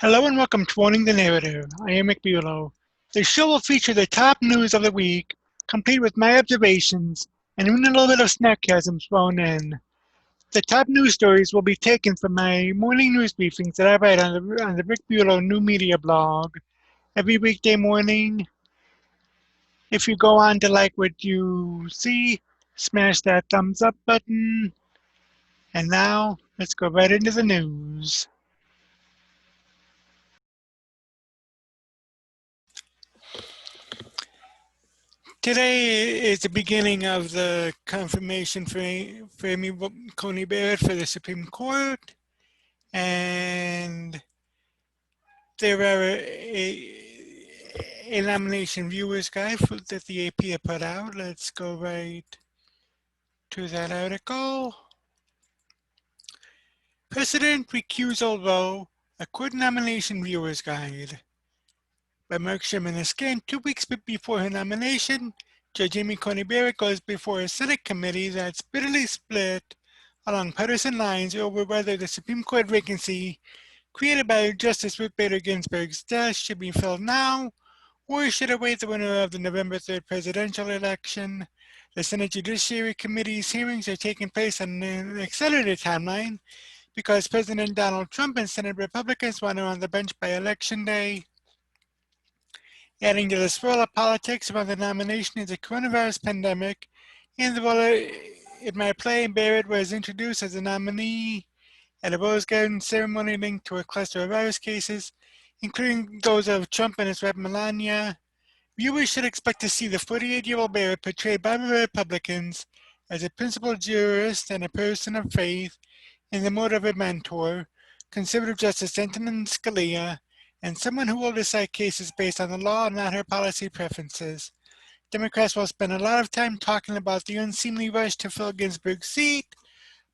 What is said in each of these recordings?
Hello and welcome to Owning the Narrative. I am Bulow. The show will feature the top news of the week, complete with my observations, and even a little bit of sarcasm thrown in. The top news stories will be taken from my morning news briefings that I write on the Rick Bulow New Media blog every weekday morning. If you go on to like what you see, smash that thumbs up button. And now, let's go right into the news. Today is the beginning of the confirmation for Amy Coney Barrett for the Supreme Court, and there are a nomination viewers guide that the AP had put out. Let's go right to that article. President Recusal Row, a court nomination viewers guide by Mark Sherman. Scanned 2 weeks before her nomination, Judge Amy Coney Barrett goes before a Senate committee that's bitterly split along partisan lines over whether the Supreme Court vacancy created by Justice Ruth Bader Ginsburg's death should be filled now or should await the winner of the November 3rd presidential election. The Senate Judiciary Committee's hearings are taking place on an accelerated timeline because President Donald Trump and Senate Republicans want her on the bench by Election Day. Adding to the swirl of politics around the nomination is the coronavirus pandemic and the role it might play. Barrett was introduced as a nominee at a Rose Garden ceremony linked to a cluster of virus cases, including those of Trump and his wife Melania. Viewers should expect to see the 48-year-old Barrett portrayed by the Republicans as a principled jurist and a person of faith in the mode of a mentor, conservative Justice Antonin Scalia, and someone who will decide cases based on the law and not her policy preferences. Democrats will spend a lot of time talking about the unseemly rush to fill Ginsburg's seat,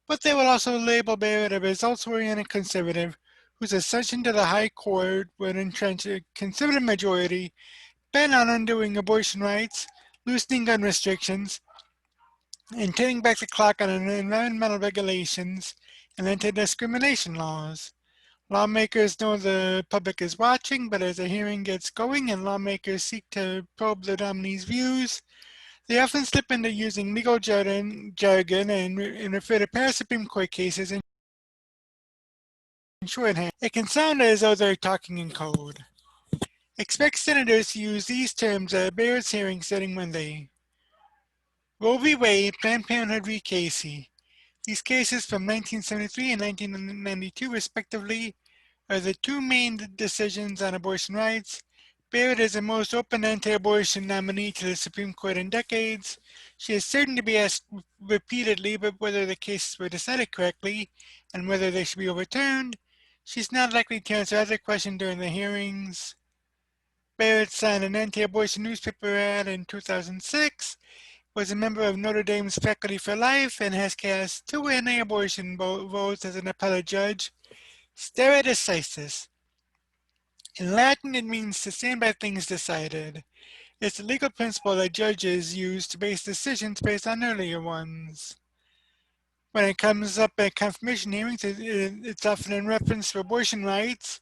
but they will also label Barrett a results-oriented conservative whose ascension to the high court would entrench a conservative majority bent on undoing abortion rights, loosening gun restrictions, and turning back the clock on environmental regulations and anti-discrimination laws. Lawmakers know the public is watching, but as the hearing gets going and lawmakers seek to probe the nominee's views, they often slip into using legal jargon and refer to past Supreme Court cases in shorthand. It can sound as though they're talking in code. Expect senators to use these terms at Barrett's hearing starting Monday. Roe v. Wade, Planned Parenthood v. Casey. These cases from 1973 and 1992, respectively, are the two main decisions on abortion rights. Barrett is the most open anti-abortion nominee to the Supreme Court in decades. She is certain to be asked repeatedly about whether the cases were decided correctly and whether they should be overturned. She's not likely to answer other questions during the hearings. Barrett signed an anti-abortion newspaper ad in 2006, was a member of Notre Dame's Faculty for Life, and has cast 2 anti-abortion votes as an appellate judge. Stare decisis. In Latin, it means to stand by things decided. It's a legal principle that judges use to base decisions based on earlier ones. When it comes up at confirmation hearings, it's often in reference to abortion rights,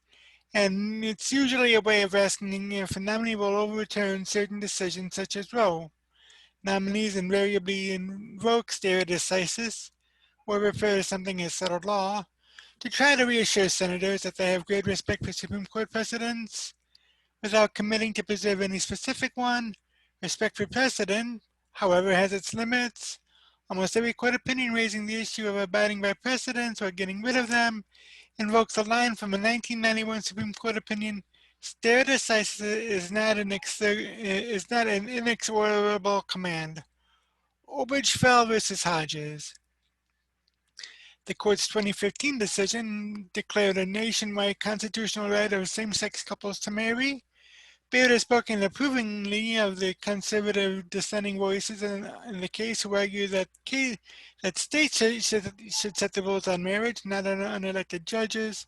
and it's usually a way of asking if a nominee will overturn certain decisions such as Roe. Nominees invariably invoke stare decisis, or refer to something as settled law, to try to reassure senators that they have great respect for Supreme Court precedents. Without committing to preserve any specific one, respect for precedent, however, has its limits. Almost every court opinion raising the issue of abiding by precedents or getting rid of them invokes a line from a 1991 Supreme Court opinion: stare decisis is not an inexorable command. Obergefell versus Hodges. The court's 2015 decision declared a nationwide constitutional right of same-sex couples to marry. Barrett has spoken approvingly of the conservative dissenting voices in the case who argue that states should set the rules on marriage, not on unelected judges.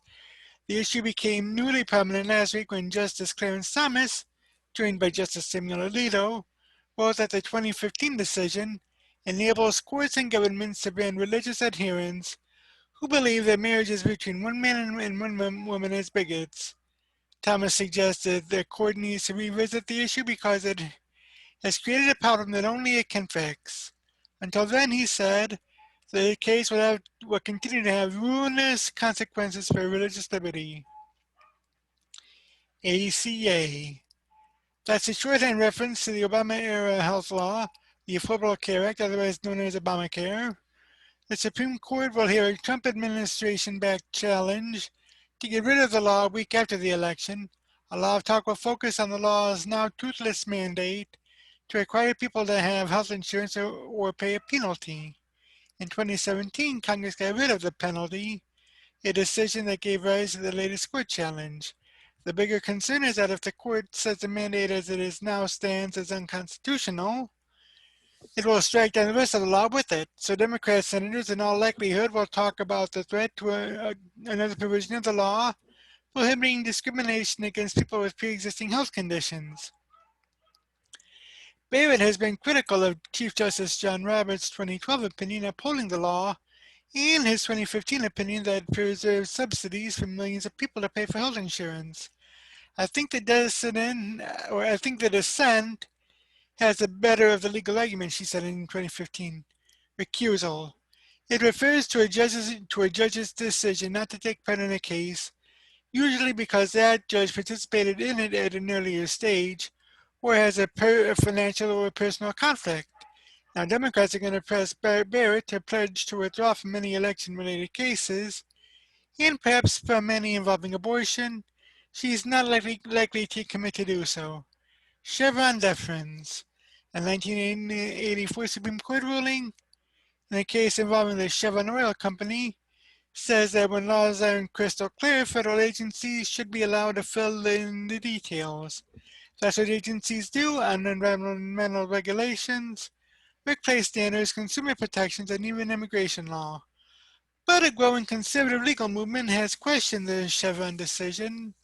The issue became newly prominent last week when Justice Clarence Thomas, joined by Justice Samuel Alito, wrote that the 2015 decision enables courts and governments to ban religious adherents who believe that marriage is between one man and one woman as bigots. Thomas suggested the court needs to revisit the issue because it has created a problem that only it can fix. Until then, he said, the case will continue to have ruinous consequences for religious liberty. ACA. That's a shorthand reference to the Obama-era health law, the Affordable Care Act, otherwise known as Obamacare. The Supreme Court will hear a Trump administration-backed challenge to get rid of the law a week after the election. A lot of talk will focus on the law's now toothless mandate to require people to have health insurance or pay a penalty. In 2017, Congress got rid of the penalty, a decision that gave rise to the latest court challenge. The bigger concern is that if the court says the mandate as it is now stands as unconstitutional, it will strike down the rest of the law with it. So Democrat senators in all likelihood will talk about the threat to another provision of the law prohibiting discrimination against people with pre-existing health conditions. Barrett has been critical of Chief Justice John Roberts' 2012 opinion upholding the law and his 2015 opinion that preserves subsidies for millions of people to pay for health insurance. I think the dissent has the better of the legal argument, she said in 2015. Recusal. It refers to a judge's decision not to take part in a case, usually because that judge participated in it at an earlier stage or has a financial or personal conflict. Now, Democrats are going to press Barrett to pledge to withdraw from any election-related cases, and perhaps from any involving abortion. She's not likely to commit to do so. Chevron deference. A 1984 Supreme Court ruling in a case involving the Chevron Oil Company says that when laws aren't crystal clear, federal agencies should be allowed to fill in the details. That's what agencies do on environmental regulations, workplace standards, consumer protections, and even immigration law. But a growing conservative legal movement has questioned the Chevron decision.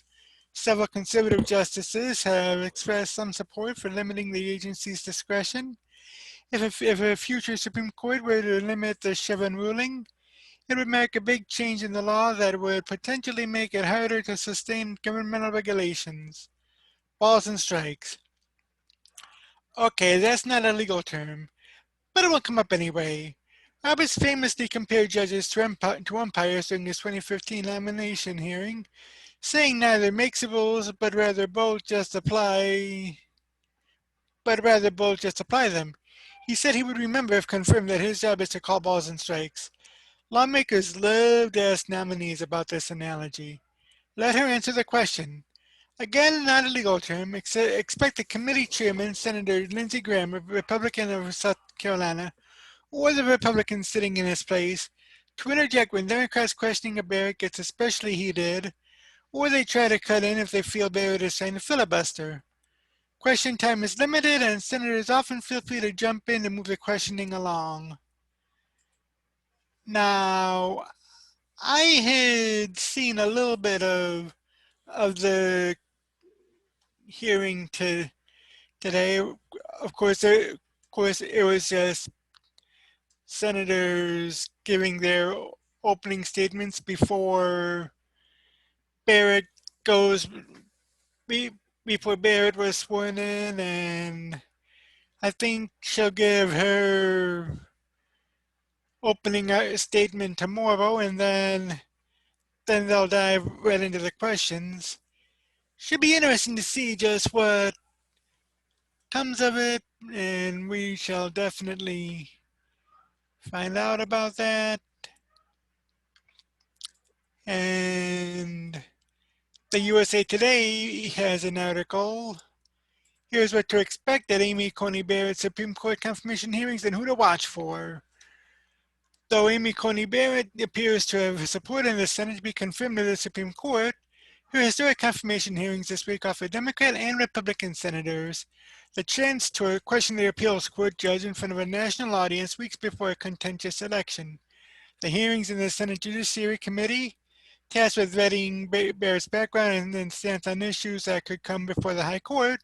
Several conservative justices have expressed some support for limiting the agency's discretion. If a future Supreme Court were to limit the Chevron ruling, it would mark a big change in the law that would potentially make it harder to sustain governmental regulations. Balls and strikes. Okay, that's not a legal term, but it will come up anyway. Roberts famously compared judges to umpires during his 2015 nomination hearing, saying neither makes the rules, but rather both just apply them. He said he would remember if confirmed that his job is to call balls and strikes. Lawmakers love to ask nominees about this analogy. Let her answer the question. Again, not a legal term. Expect the committee chairman, Senator Lindsey Graham, a Republican of South Carolina, or the Republican sitting in his place, to interject when Democrats questioning a Barrett gets especially heated, or they try to cut in if they feel Barrett is trying to filibuster. Question time is limited, and senators often feel free to jump in to move the questioning along. Now, I had seen a little bit of the hearing today. Of course, it was just senators giving their opening statements before Barrett goes before Barrett was sworn in, and I think she'll give her opening statement tomorrow, and then they'll dive right into the questions. Should be interesting to see just what comes of it, and we shall definitely find out about that. And the USA Today has an article. Here's what to expect at Amy Coney Barrett's Supreme Court confirmation hearings and who to watch for. Though Amy Coney Barrett appears to have support in the Senate to be confirmed to the Supreme Court, her historic confirmation hearings this week offer Democrat and Republican senators the chance to question the appeals court judge in front of a national audience weeks before a contentious election. The hearings in the Senate Judiciary Committee, tasked with vetting Barrett's background and stance on issues that could come before the High Court,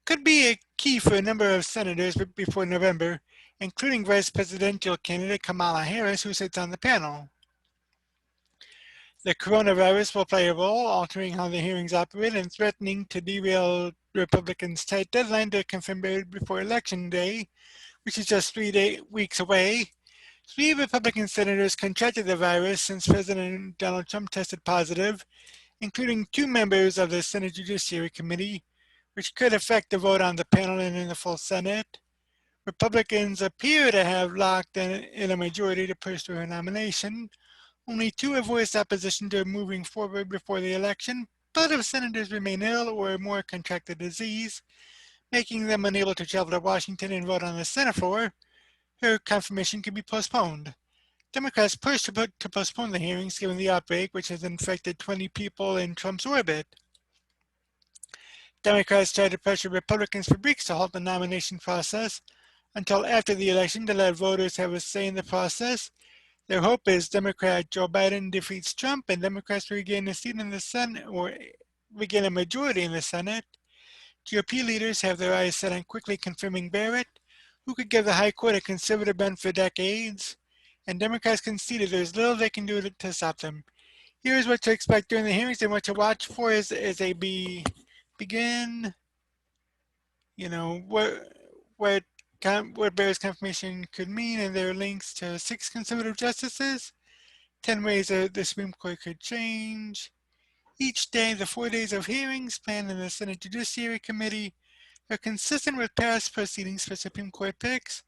could be a key for a number of senators before November, including vice presidential candidate Kamala Harris, who sits on the panel. The coronavirus will play a role, altering how the hearings operate and threatening to derail Republicans' tight deadline to confirm Barrett before Election Day, which is just 3 weeks away. 3 Republican senators contracted the virus since President Donald Trump tested positive, including 2 members of the Senate Judiciary Committee, which could affect the vote on the panel and in the full Senate. Republicans appear to have locked in a majority to pursue her nomination. Only 2 have voiced opposition to moving forward before the election, but if senators remain ill or more contract the disease, making them unable to travel to Washington and vote on the Senate floor, her confirmation could be postponed. Democrats pushed to postpone the hearings given the outbreak, which has infected 20 people in Trump's orbit. Democrats tried to pressure Republicans for weeks to halt the nomination process until after the election to let voters have a say in the process. Their hope is Democrat Joe Biden defeats Trump and Democrats regain a seat in the Senate or regain a majority in the Senate. GOP leaders have their eyes set on quickly confirming Barrett, who could give the High Court a conservative bent for decades, and Democrats conceded there's little they can do to stop them. Here's what to expect during the hearings and what to watch for as they begin. What Barrett's confirmation could mean, and there are links to 6 conservative justices, 10 ways that the Supreme Court could change. Each day, the 4 days of hearings planned in the Senate Judiciary Committee are consistent with past proceedings for Supreme Court picks,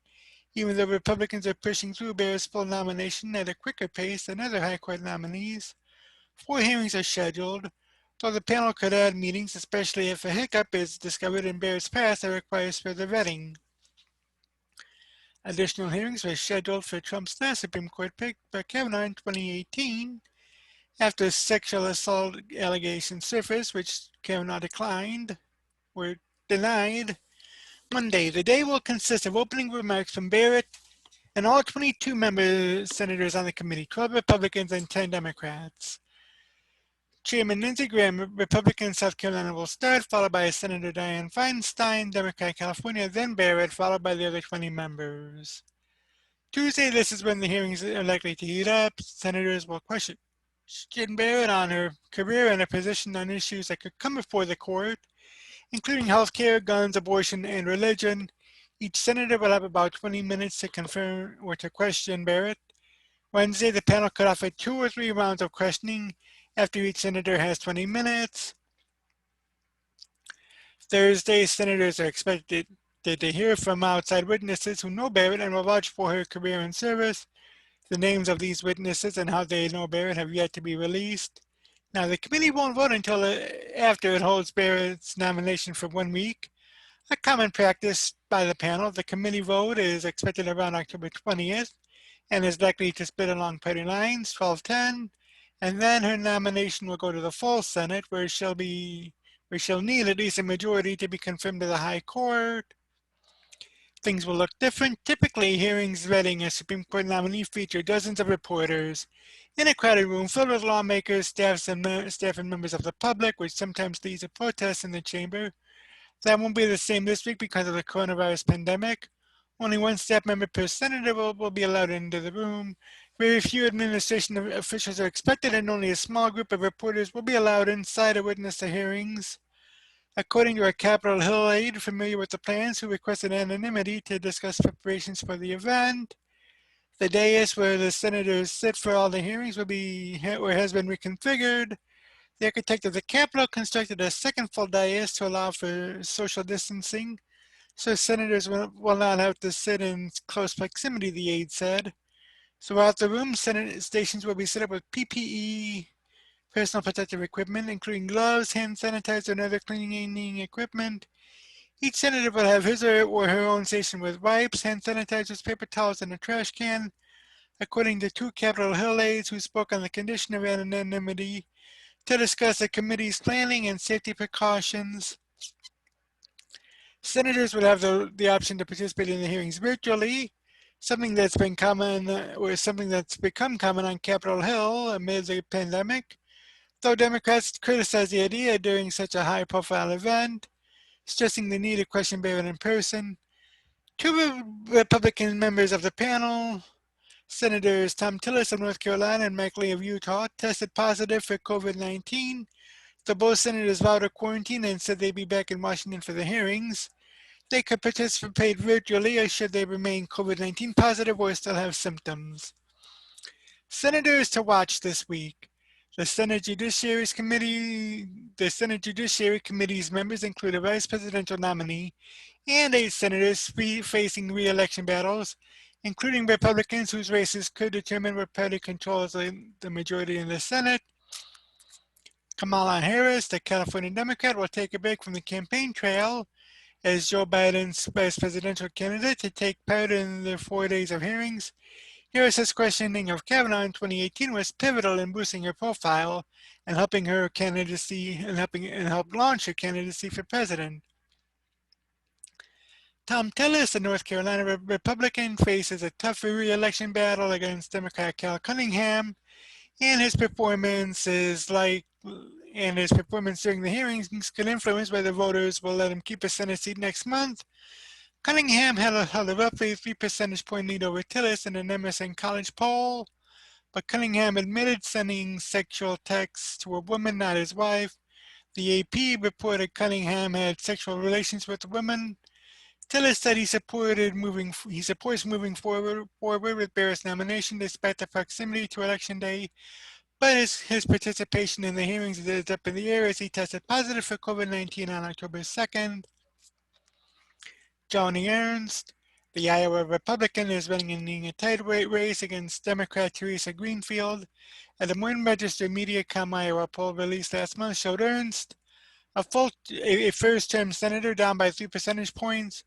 even though Republicans are pushing through Barrett's full nomination at a quicker pace than other High Court nominees. 4 hearings are scheduled, though the panel could add meetings, especially if a hiccup is discovered in Barrett's past that requires further vetting. Additional hearings were scheduled for Trump's last Supreme Court pick, Brett Kavanaugh, in 2018, after sexual assault allegations surfaced, which Kavanaugh were denied. Monday, the day will consist of opening remarks from Barrett and all 22 senators on the committee, 12 Republicans and 10 Democrats. Chairman Lindsey Graham, Republican South Carolina, will start, followed by Senator Dianne Feinstein, Democrat California, then Barrett, followed by the other 20 members. Tuesday, this is when the hearings are likely to heat up. Senators will question Barrett on her career and her position on issues that could come before the court, including health care, guns, abortion, and religion. Each senator will have about 20 minutes to confirm or to question Barrett. Wednesday, the panel could offer 2 or 3 rounds of questioning after each senator has 20 minutes. Thursday, senators are expected to hear from outside witnesses who know Barrett and will vouch for her career and service. The names of these witnesses and how they know Barrett have yet to be released. Now, the committee won't vote until after it holds Barrett's nomination for 1 week. A common practice by the panel, the committee vote is expected around October 20th and is likely to split along party lines, 12-10, and then her nomination will go to the full Senate, where she'll need at least a majority to be confirmed to the High Court. Things will look different. Typically, hearings vetting a Supreme Court nominee feature dozens of reporters in a crowded room filled with lawmakers, staff and members of the public, which sometimes leads to protests in the chamber. That won't be the same this week because of the coronavirus pandemic. Only 1 staff member per senator will be allowed into the room. Very few administration officials are expected, and only a small group of reporters will be allowed inside to witness the hearings. According to a Capitol Hill aide familiar with the plans who requested anonymity to discuss preparations for the event, the dais where the senators sit for all the hearings has been reconfigured. The architect of the Capitol constructed a second full dais to allow for social distancing, so senators will not have to sit in close proximity, the aide said. Throughout the room, Senate stations will be set up with PPE, personal protective equipment, including gloves, hand sanitizer, and other cleaning equipment. Each senator will have his or her own station with wipes, hand sanitizers, paper towels, and a trash can, according to 2 Capitol Hill aides who spoke on the condition of anonymity to discuss the committee's planning and safety precautions. Senators will have the option to participate in the hearings virtually, something that's become common on Capitol Hill amid the pandemic. Though Democrats criticized the idea during such a high-profile event, stressing the need to question Barrett in person. 2 Republican members of the panel, Senators Tom Tillis of North Carolina and Mike Lee of Utah tested positive for COVID-19. The both senators vowed a quarantine and said they'd be back in Washington for the hearings. They could participate virtually or should they remain COVID-19 positive or still have symptoms. Senators to watch this week. The Senate Judiciary Committee's members include a vice presidential nominee and 8 senators facing re-election battles, including Republicans whose races could determine what party controls the majority in the Senate. Kamala Harris, the California Democrat, will take a break from the campaign trail as Joe Biden's vice presidential candidate to take part in the 4 days of hearings. Harris's questioning of Kavanaugh in 2018 was pivotal in boosting her profile and helping her candidacy and help launch her candidacy for president. Tom Tillis, a North Carolina Republican, faces a tough re-election battle against Democrat Cal Cunningham, and his performance during the hearings could influence whether voters will let him keep a Senate seat next month. Cunningham held a roughly 3 percentage point lead over Tillis in an Emerson College poll, but Cunningham admitted sending sexual texts to a woman, not his wife. The AP reported Cunningham had sexual relations with a woman. Tillis said he supports moving forward with Barrett's nomination despite the proximity to Election Day, but his participation in the hearings is up in the air as he tested positive for COVID-19 on October 2nd. Joni Ernst, the Iowa Republican, is running in a tight race against Democrat Teresa Greenfield. A Des Moines Register Mediacom Iowa poll released last month showed Ernst, a first-term senator, down by 3 percentage points.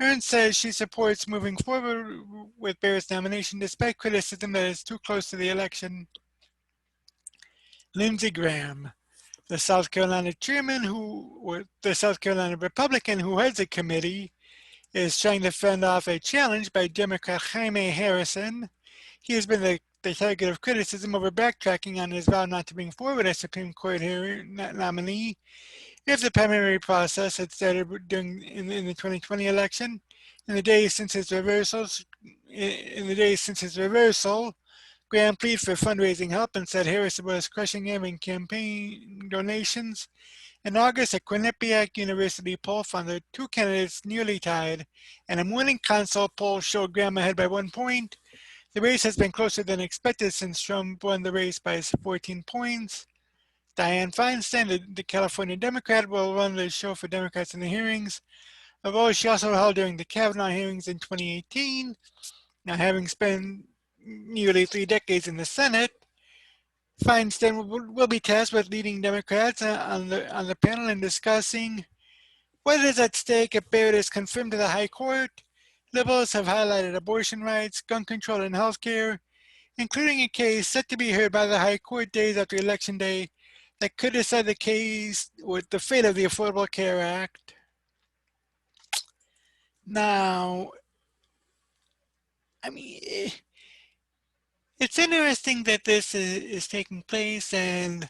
Ernst says she supports moving forward with Barrett's nomination despite criticism that it's too close to the election. Lindsey Graham, the South Carolina Republican who heads the committee, is trying to fend off a challenge by Democrat Jaime Harrison. He has been the target of criticism over backtracking on his vow not to bring forward a Supreme Court nominee if the primary process had started in the 2020 election. In the days since his reversal, Graham pleaded for fundraising help and said Harrison was crushing him in campaign donations. In August, a Quinnipiac University poll found the two candidates nearly tied, and a Morning Consult poll showed Graham ahead by 1 point. The race has been closer than expected since Trump won the race by 14 points. Dianne Feinstein, the California Democrat, will run the show for Democrats in the hearings, a role she also held during the Kavanaugh hearings in 2018. Now, having spent nearly 3 decades in the Senate, Feinstein will be tasked with leading Democrats on the panel and discussing what is at stake if Barrett is confirmed to the High Court. Liberals have highlighted abortion rights, gun control, and health care, including a case set to be heard by the High Court days after Election Day that could decide the case with the fate of the Affordable Care Act. Now, I mean, it's interesting that this is taking place, and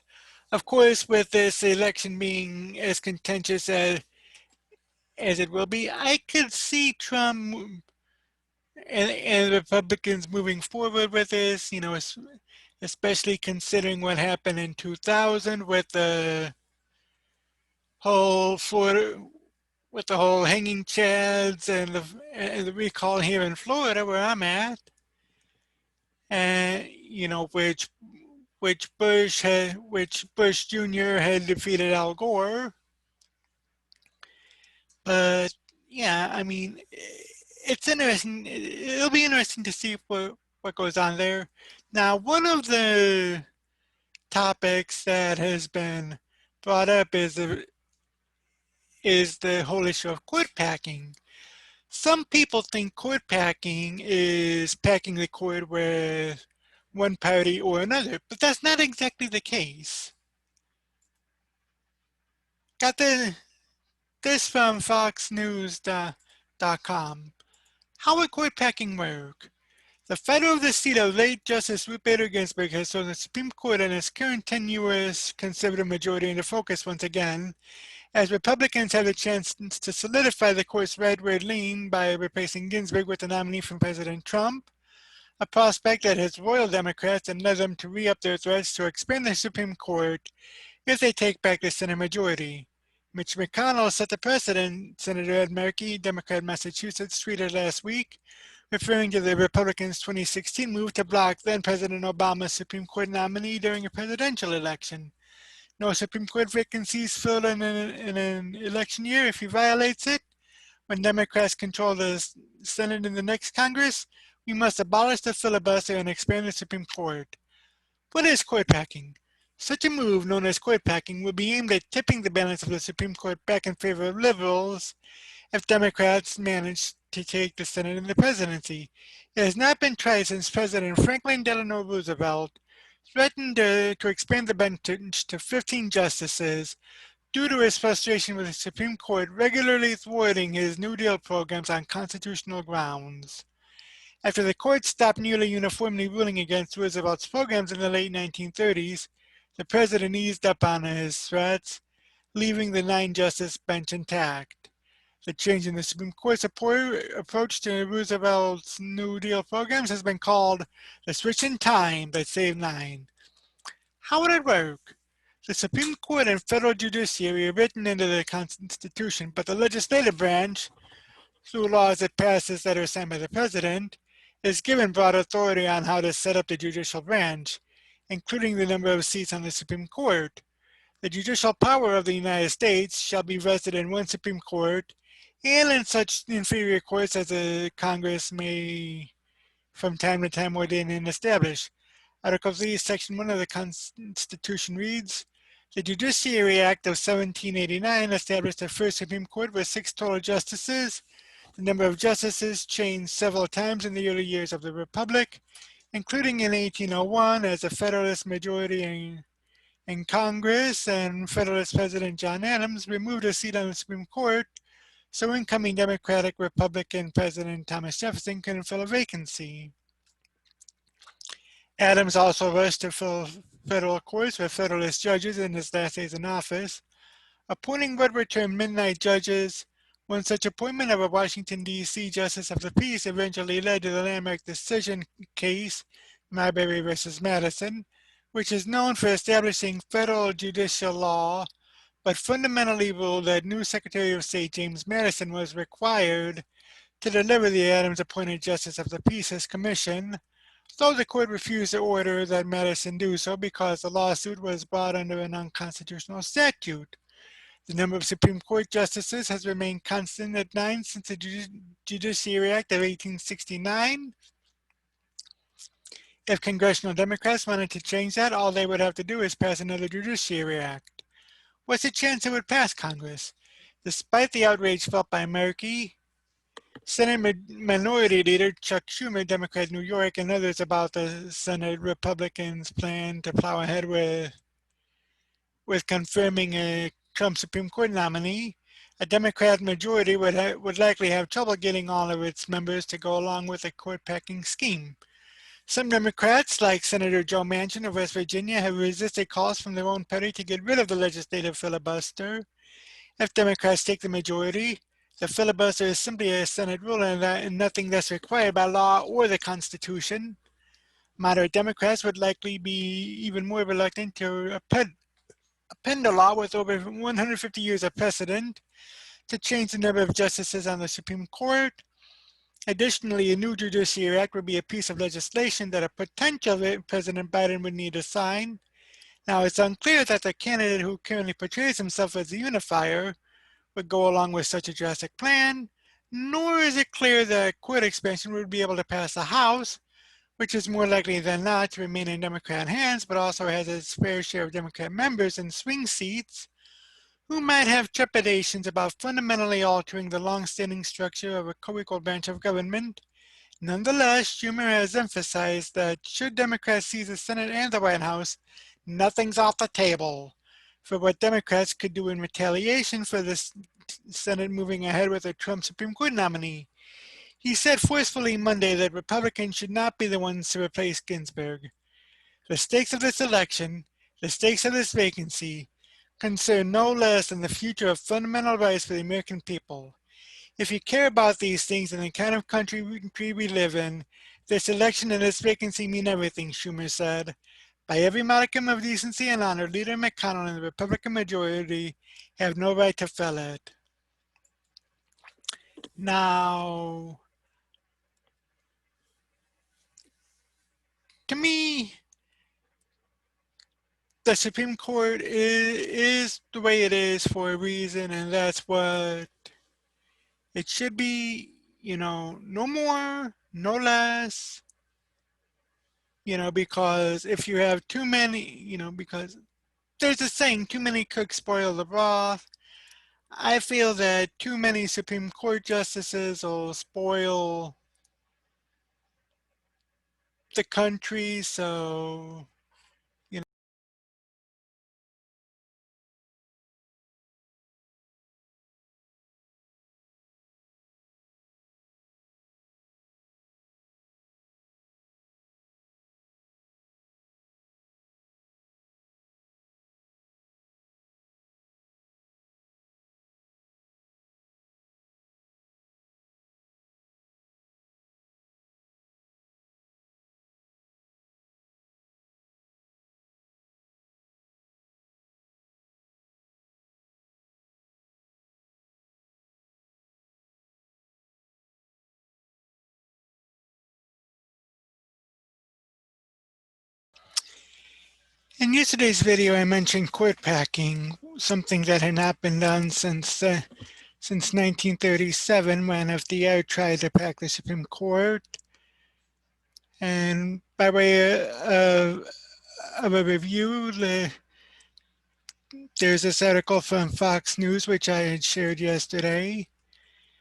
of course, with this election being as contentious as it will be, I could see Trump and Republicans moving forward with this, especially considering what happened in 2000 with the whole hanging chads and the recall here in Florida where I'm at, and which Bush Jr. had defeated Al Gore. But yeah, I mean, it's interesting. It'll be interesting to see what goes on there. Now, one of the topics that has been brought up is the whole issue of court packing. Some people think court packing is packing the court with one party or another, but that's not exactly the case. Got this from FoxNews.com. How would court packing work? The fight over the seat of late Justice Ruth Bader Ginsburg has thrown the Supreme Court and its current tenuous conservative majority into focus once again, as Republicans have the chance to solidify the court's rightward lean by replacing Ginsburg with a nominee from President Trump. a prospect that has roiled Democrats and led them to re-up their threats to expand the Supreme Court if they take back the Senate majority. Mitch McConnell set the precedent, Senator Ed Markey, Democrat Massachusetts, tweeted last week, referring to the Republicans' 2016 move to block then-President Obama's Supreme Court nominee during a presidential election. No Supreme Court vacancies filled in an election year if he violates it. When Democrats control the Senate in the next Congress, we must abolish the filibuster and expand the Supreme Court. What is court packing? Such a move, known as court packing, would be aimed at tipping the balance of the Supreme Court back in favor of liberals if Democrats manage to take the Senate and the presidency. It has not been tried since President Franklin Delano Roosevelt threatened to expand the bench to 15 justices due to his frustration with the Supreme Court regularly thwarting his New Deal programs on constitutional grounds. After the court stopped nearly uniformly ruling against Roosevelt's programs in the late 1930s, the president eased up on his threats, leaving the 9-justice bench intact. The change in the Supreme Court's approach to Roosevelt's New Deal programs has been called the switch in time that saved 9. How would it work? The Supreme Court and federal judiciary are written into the Constitution, but the legislative branch, through laws it passes that are signed by the president, is given broad authority on how to set up the judicial branch, including the number of seats on the Supreme Court. The judicial power of the United States shall be vested in one Supreme Court and in such inferior courts as the Congress may from time to time ordain and establish. Article 3, Section 1 of the Constitution reads, the Judiciary Act of 1789 established the first Supreme Court with 6 total justices. The number of justices changed several times in the early years of the Republic, including in 1801 as a Federalist majority in Congress and Federalist President John Adams removed a seat on the Supreme Court, so incoming Democratic Republican President Thomas Jefferson couldn't fill a vacancy. Adams also rushed to fill federal courts with Federalist judges in his last days in office, appointing what were termed midnight judges. One such appointment of a Washington, D.C. Justice of the Peace eventually led to the landmark decision case, Marbury versus Madison, which is known for establishing federal judicial law, but fundamentally ruled that new Secretary of State James Madison was required to deliver the Adams-appointed Justice of the Peace his commission, though the court refused to order that Madison do so because the lawsuit was brought under an unconstitutional statute. The number of Supreme Court justices has remained constant at 9 since the Judiciary Act of 1869. If congressional Democrats wanted to change that, all they would have to do is pass another Judiciary Act. What's the chance it would pass Congress? Despite the outrage felt by Markey, Senate Minority Leader Chuck Schumer, Democrat New York, and others about the Senate Republicans' plan to plow ahead with confirming a Trump Supreme Court nominee, a Democrat majority would likely have trouble getting all of its members to go along with a court-packing scheme. Some Democrats, like Senator Joe Manchin of West Virginia, have resisted calls from their own party to get rid of the legislative filibuster. If Democrats take the majority, the filibuster is simply a Senate rule and nothing that's required by law or the Constitution. Moderate Democrats would likely be even more reluctant to append a law with over 150 years of precedent to change the number of justices on the Supreme Court. Additionally, a new Judiciary Act would be a piece of legislation that a potential President Biden would need to sign. Now, it's unclear that the candidate who currently portrays himself as a unifier would go along with such a drastic plan, nor is it clear that court expansion would be able to pass the House, which is more likely than not to remain in Democrat hands, but also has its fair share of Democrat members in swing seats who might have trepidations about fundamentally altering the long-standing structure of a co-equal branch of government. Nonetheless, Schumer has emphasized that should Democrats seize the Senate and the White House, nothing's off the table for what Democrats could do in retaliation for the Senate moving ahead with a Trump Supreme Court nominee. He said forcefully Monday that Republicans should not be the ones to replace Ginsburg. The stakes of this election, the stakes of this vacancy, concern no less than the future of fundamental rights for the American people. If you care about these things and the kind of country we live in, This election and this vacancy mean everything, Schumer said. By every modicum of decency and honor, Leader McConnell and the Republican majority have no right to fill it. Now, to me, the Supreme Court is the way it is for a reason, and that's what it should be. No more, no less. Because if you have too many, because there's a saying, too many cooks spoil the broth. I feel that too many Supreme Court justices will spoil the country, so, you know. In yesterday's video, I mentioned court packing, something that had not been done since 1937 when FDR tried to pack the Supreme Court. And by way of a review, there's this article from Fox News, which I had shared yesterday.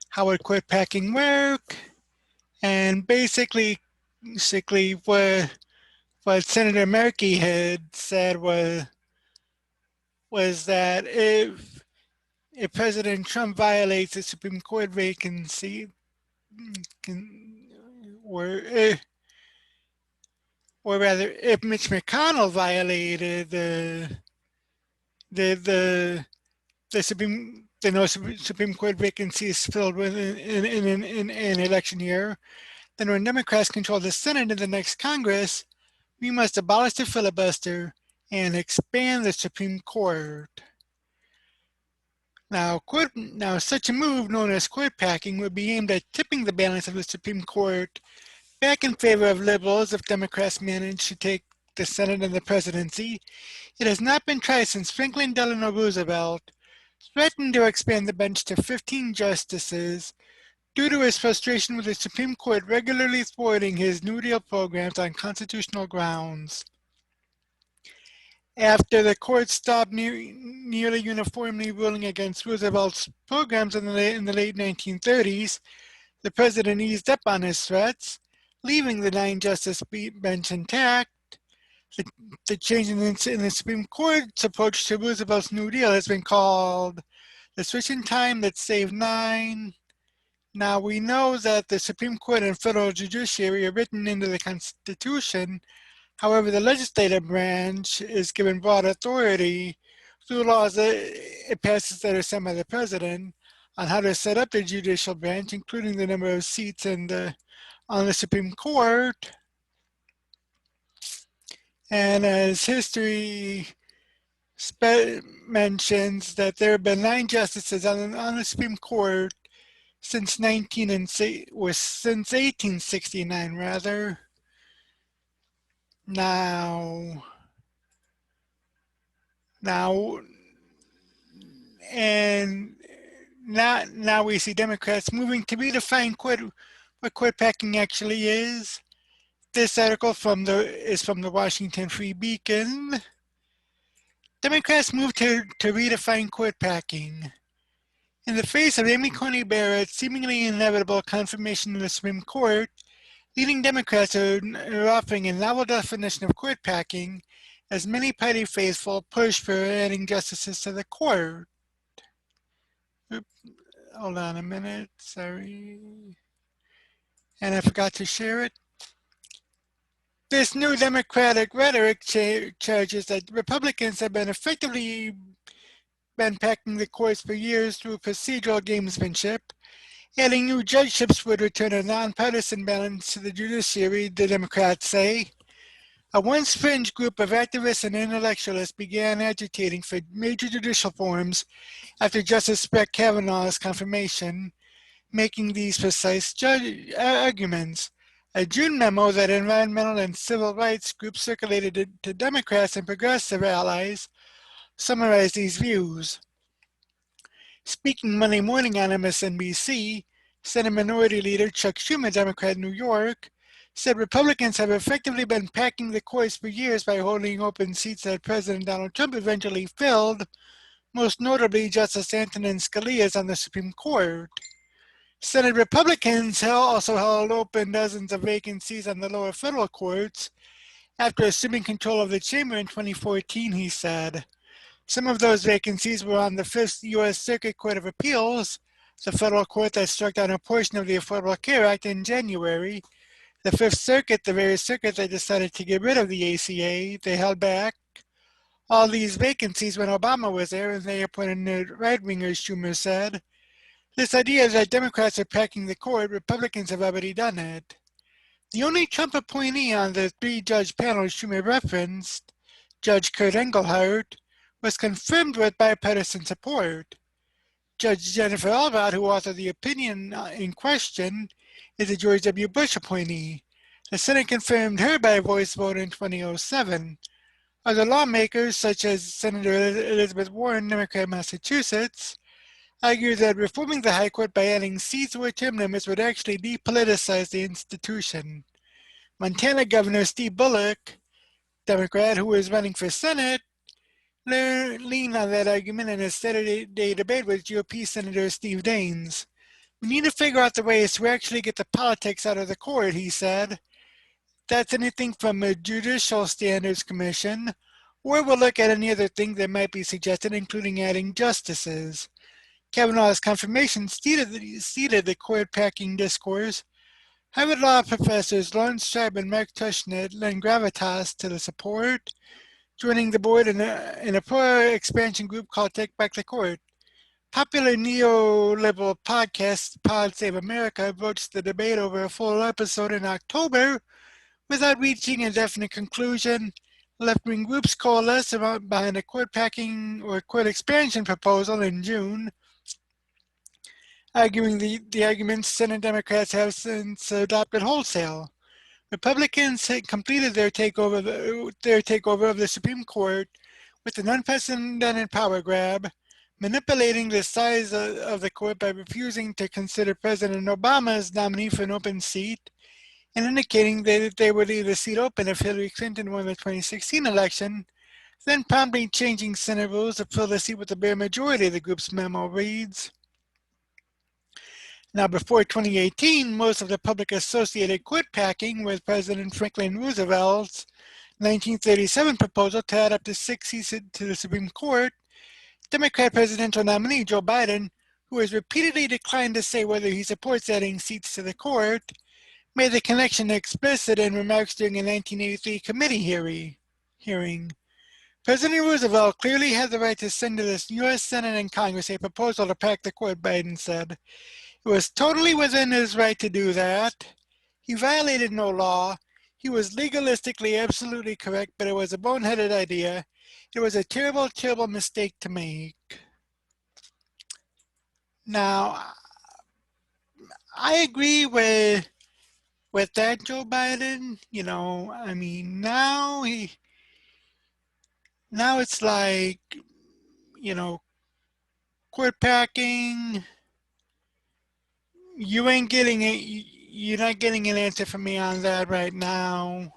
How would court packing work? And basically what Senator Markey had said was that if President Trump violates the Supreme Court vacancy, can, or or rather, if Mitch McConnell violated the Supreme Court vacancy is filled in an election year, then when Democrats control the Senate in the next Congress, we must abolish the filibuster and expand the Supreme Court. Now, such a move, known as court packing, would be aimed at tipping the balance of the Supreme Court back in favor of liberals if Democrats manage to take the Senate and the presidency. It has not been tried since Franklin Delano Roosevelt threatened to expand the bench to 15 justices due to his frustration with the Supreme Court regularly thwarting his New Deal programs on constitutional grounds. After the court stopped nearly uniformly ruling against Roosevelt's programs in the late 1930s, the president eased up on his threats, leaving the 9-justice bench intact. The change in the Supreme Court's approach to Roosevelt's New Deal has been called the switching time that saved 9. Now, we know that the Supreme Court and federal judiciary are written into the Constitution. However, the legislative branch is given broad authority through laws that it passes that are sent by the president on how to set up the judicial branch, including the number of seats on the Supreme Court. And as history mentions, that there have been 9 justices on the Supreme Court since 1869 rather. Now, we see Democrats moving to redefine what court packing actually is. This article is from the Washington Free Beacon. Democrats move to redefine court packing. In the face of Amy Coney Barrett's seemingly inevitable confirmation in the Supreme Court, leading Democrats are offering a novel definition of court packing as many party faithful push for adding justices to the court. Hold on a minute, sorry. And I forgot to share it. This new Democratic rhetoric charges that Republicans have been effectively packing the courts for years through procedural gamesmanship Adding new judgeships would return a nonpartisan balance to the judiciary, the Democrats say. A once fringe group of activists and intellectualists began agitating for major judicial reforms after Justice Brett Kavanaugh's confirmation, making these precise arguments. A June memo that environmental and civil rights groups circulated to Democrats and progressive allies summarized these views. Speaking Monday morning on MSNBC, Senate Minority Leader Chuck Schumer, Democrat in New York, said Republicans have effectively been packing the courts for years by holding open seats that President Donald Trump eventually filled, most notably Justice Antonin Scalia's on the Supreme Court. Senate Republicans also held open dozens of vacancies on the lower federal courts after assuming control of the chamber in 2014, he said. Some of those vacancies were on the Fifth U.S. Circuit Court of Appeals, the federal court that struck down a portion of the Affordable Care Act in January. The Fifth Circuit, the very circuit that decided to get rid of the ACA, they held back all these vacancies when Obama was there, and they appointed right-wingers, Schumer said. This idea that Democrats are packing the court, Republicans have already done it. The only Trump appointee on the three-judge panel Schumer referenced, Judge Kurt Engelhardt, was confirmed with bipartisan support. Judge Jennifer Alvord, who authored the opinion in question, is a George W. Bush appointee. The Senate confirmed her by a voice vote in 2007. Other lawmakers, such as Senator Elizabeth Warren, Democrat of Massachusetts, argue that reforming the High Court by adding seats or term limits would actually depoliticize the institution. Montana Governor Steve Bullock, Democrat who is running for Senate, leaned on that argument in a Saturday debate with GOP Senator Steve Daines. We need to figure out the ways to actually get the politics out of the court, he said. That's anything from a Judicial Standards Commission, or we'll look at any other thing that might be suggested, including adding justices. Kavanaugh's confirmation seeded the court-packing discourse. Harvard Law professors Lawrence Sharp and Mark Tushnet lend gravitas to the support, joining the board in a pro-expansion group called Take Back the Court. Popular neoliberal podcast Pod Save America broached the debate over a full episode in October without reaching a definite conclusion. Left-wing groups coalesced behind a court-packing or court expansion proposal in June, arguing the arguments Senate Democrats have since adopted wholesale. Republicans had completed their takeover of the Supreme Court with an unprecedented power grab, manipulating the size of the court by refusing to consider President Obama's nominee for an open seat and indicating that they would leave the seat open if Hillary Clinton won the 2016 election, then promptly changing Senate rules to fill the seat with a bare majority, the group's memo reads. Now, before 2018, most of the public associated court packing with President Franklin Roosevelt's 1937 proposal to add up to 6 seats to the Supreme Court. Democrat presidential nominee Joe Biden, who has repeatedly declined to say whether he supports adding seats to the court, made the connection explicit in remarks during a 1983 committee hearing. President Roosevelt clearly had the right to send to the U.S. Senate and Congress a proposal to pack the court, Biden said. It was totally within his right to do that. He violated no law. He was legalistically absolutely correct, but it was a boneheaded idea. It was a terrible, terrible mistake to make. Now, I agree with that, Joe Biden. You know, I mean, now it's like, you know, court packing. You ain't getting it. You're not getting an answer from me on that right now.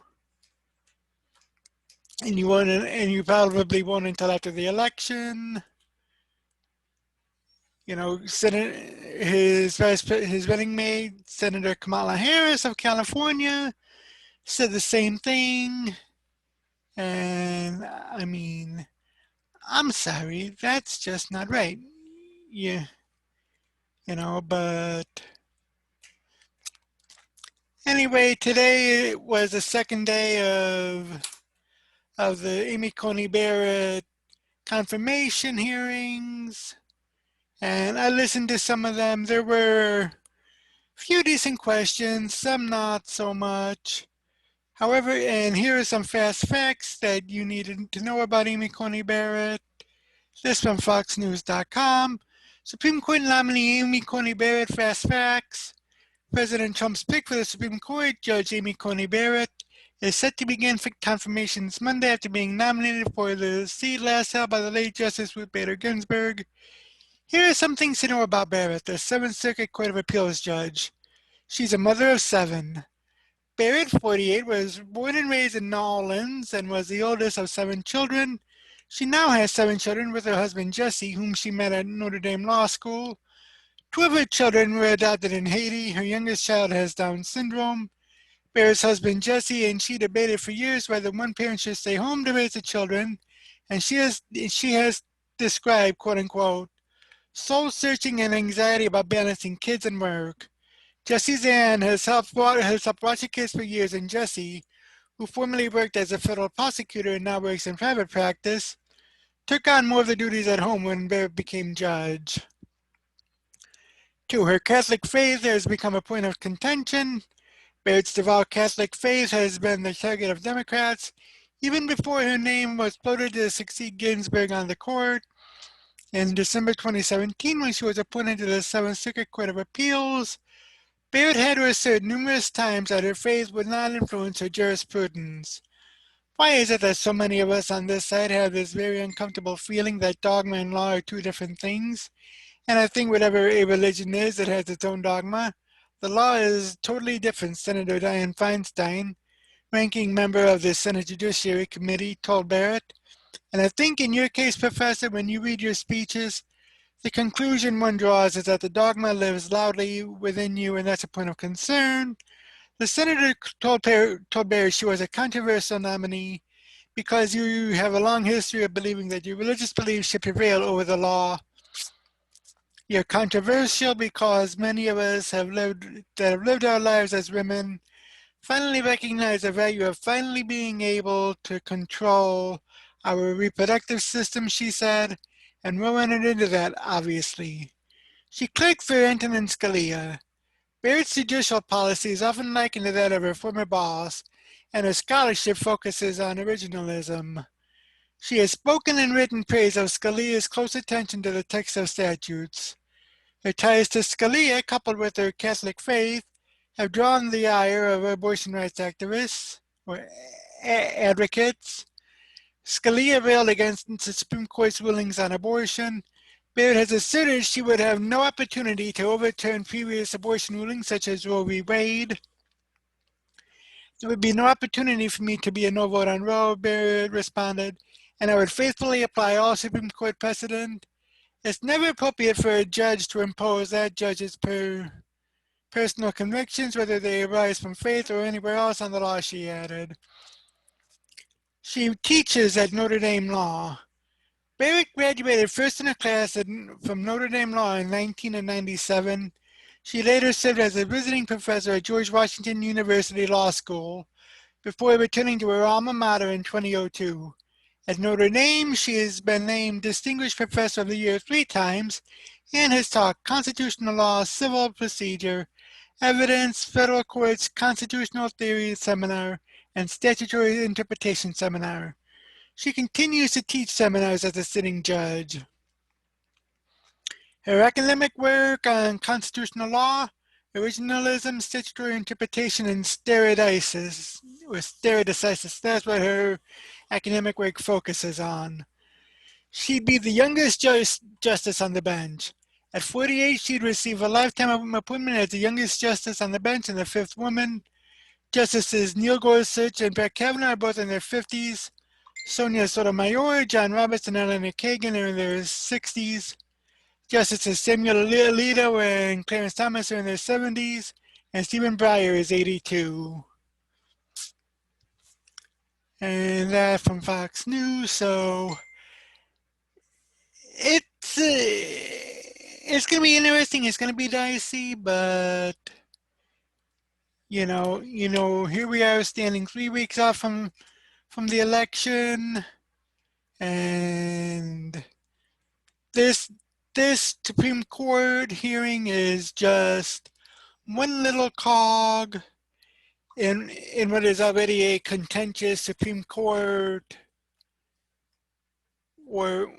And you probably won't until after the election. You know, his running mate, Senator Kamala Harris of California, said the same thing. And I mean, I'm sorry, that's just not right. Yeah, you know, but anyway, today was the second day of the Amy Coney Barrett confirmation hearings, and I listened to some of them. There were Few decent questions, some not so much. However, and here are some fast facts that you needed to know about Amy Coney Barrett. This from FoxNews.com. Supreme Court nominee Amy Coney Barrett, fast facts. President Trump's pick for the Supreme Court, Judge Amy Coney Barrett, is set to begin confirmations Monday after being nominated for the seat last held by the late Justice Ruth Bader Ginsburg. Here are some things to know about Barrett, the Seventh Circuit Court of Appeals judge. She's a mother of 7. Barrett, 48, was born and raised in New Orleans and was the oldest of 7 children. She now has 7 children with her husband Jesse, whom she met at Notre Dame Law School. 2 of her children were adopted in Haiti. Her youngest child has Down syndrome. Barrett's husband Jesse and she debated for years whether one parent should stay home to raise the children, and she has described, quote unquote, soul searching and anxiety about balancing kids and work. Jesse Zahn has helped watch the kids for years, and Jesse, who formerly worked as a federal prosecutor and now works in private practice, took on more of the duties at home when Barrett became judge. 2. Her Catholic faith has become a point of contention. Barrett's devout Catholic faith has been the target of Democrats even before her name was floated to succeed Ginsburg on the court. In December 2017, when she was appointed to the Seventh Circuit Court of Appeals, Barrett had to assert numerous times that her faith would not influence her jurisprudence. Why is it that so many of us on this side have this very uncomfortable feeling that dogma and law are 2 different things? And I think whatever a religion is, it has its own dogma. The law is totally different, Senator Dianne Feinstein, ranking member of the Senate Judiciary Committee, told Barrett. And I think in your case, Professor, when you read your speeches, the conclusion one draws is that the dogma lives loudly within you, and that's a point of concern. The senator told Barrett she was a controversial nominee because you have a long history of believing that your religious beliefs should prevail over the law. You're controversial because many of us have lived our lives as women finally recognize the value of finally being able to control our reproductive system, she said, and we'll enter into that, obviously. She clicked for Antonin Scalia. Barrett's judicial policy is often likened to that of her former boss, and her scholarship focuses on originalism. She has spoken and written praise of Scalia's close attention to the text of statutes. Her ties to Scalia, coupled with her Catholic faith, have drawn the ire of abortion rights activists or advocates. Scalia railed against the Supreme Court's rulings on abortion. Barrett has asserted she would have no opportunity to overturn previous abortion rulings such as Roe v. Wade. There would be no opportunity for me to be a no vote on Roe, Barrett responded, and I would faithfully apply all Supreme Court precedent. It's never appropriate for a judge to impose that judge's personal convictions, whether they arise from faith or anywhere else on the law, she added. She teaches at Notre Dame Law. Barrett graduated first in her class from Notre Dame Law in 1997. She later served as a visiting professor at George Washington University Law School before returning to her alma mater in 2002. At Notre Dame, she has been named Distinguished Professor of the Year 3 times and has taught constitutional law, civil procedure, evidence, federal courts, constitutional theory seminar, and statutory interpretation seminar. She continues to teach seminars as a sitting judge. Her academic work on constitutional law, originalism, statutory interpretation, and stare decisis, that's what her academic work focuses on. She'd be the youngest justice on the bench. At 48, she'd receive a lifetime appointment as the youngest justice on the bench and the 5th woman. Justices Neil Gorsuch and Brett Kavanaugh are both in their 50s. Sonia Sotomayor, John Roberts, and Elena Kagan are in their 60s. Justices Samuel Alito and Clarence Thomas are in their 70s. And Stephen Breyer is 82. And that from Fox News. So it's going to be interesting. It's going to be dicey, but here we are standing 3 weeks off from the election, and this Supreme Court hearing is just one little cog in what is already a contentious Supreme Court, or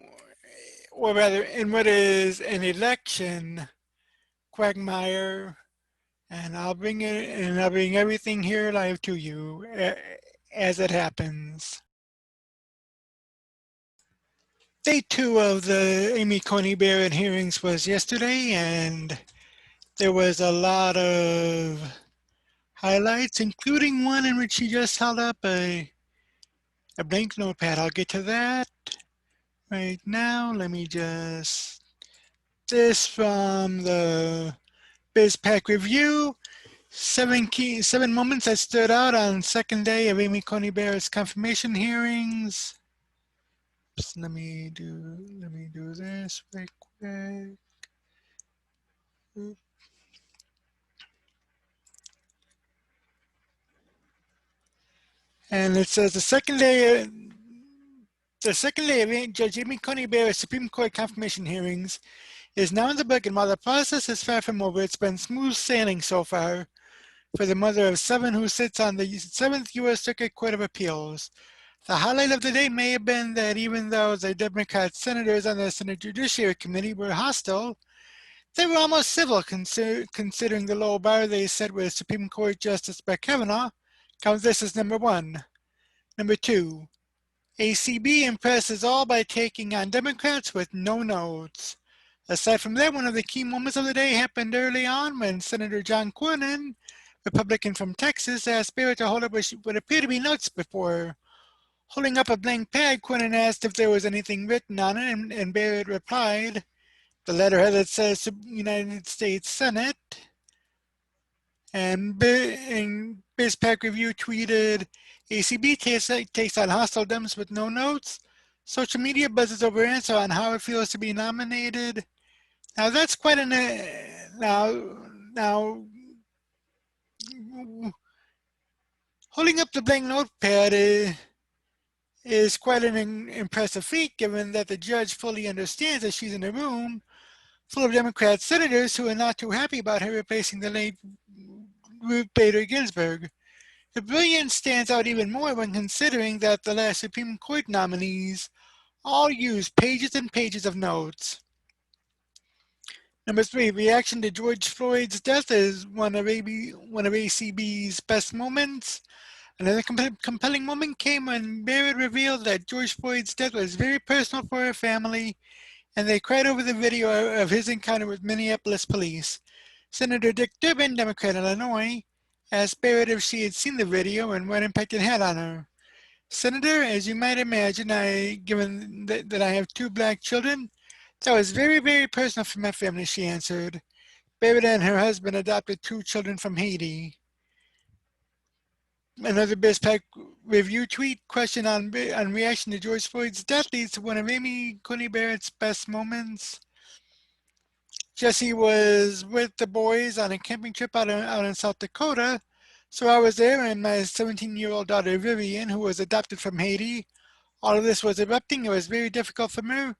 or rather in what is an election quagmire, and I'll bring everything here live to you as it happens. Day two of the Amy Coney Barrett hearings was yesterday, and there was a lot of highlights, including one in which she just held up a blank notepad. I'll get to that right now. Let me just, this from the BizPack Review. Seven moments that stood out on second day of Amy Coney Barrett's confirmation hearings. Oops, let me do this right quick. Oops. And it says the second day of Judge Amy Coney Barrett's Supreme Court confirmation hearings is now in the book, and while the process is far from over, it's been smooth sailing so far for the mother of seven who sits on the 7th U.S. Circuit Court of Appeals. The highlight of the day may have been that even though the Democrat senators on the Senate Judiciary Committee were hostile, they were almost civil considering the low bar they set with Supreme Court Justice Brett Kavanaugh. Count this as number one. Number two, ACB impresses all by taking on Democrats with no notes. Aside from that, one of the key moments of the day happened early on when Senator John Cornyn, Republican from Texas, asked Barrett to hold up what would appear to be notes before. Holding up a blank pad, Cornyn asked if there was anything written on it, and Barrett replied, the letterhead that says United States Senate. And BizPack Review tweeted, ACB takes on hostile Dems with no notes. Social media buzzes over answer on how it feels to be nominated. Now that's quite an now holding up the blank notepad is quite an impressive feat, given that the judge fully understands that she's in a room full of Democrat senators who are not too happy about her replacing the late Ruth Bader Ginsburg. The brilliance stands out even more when considering that the last Supreme Court nominees all used pages and pages of notes. Number three, reaction to George Floyd's death is one of ACB's best moments. Another compelling moment came when Barrett revealed that George Floyd's death was very personal for her family, and they cried over the video of his encounter with Minneapolis police. Senator Dick Durbin, Democrat Illinois, asked Barrett if she had seen the video and what impact it had on her. Senator, as you might imagine, given that I have two black children, that was very, very personal for my family, she answered. Barrett and her husband adopted two children from Haiti. Another BizPack Review tweet, question on reaction to George Floyd's death leads to one of Amy Coney Barrett's best moments. Jesse was with the boys on a camping trip out in South Dakota. So I was there, and my 17-year-old daughter Vivian, who was adopted from Haiti. All of this was erupting. It was very difficult for me.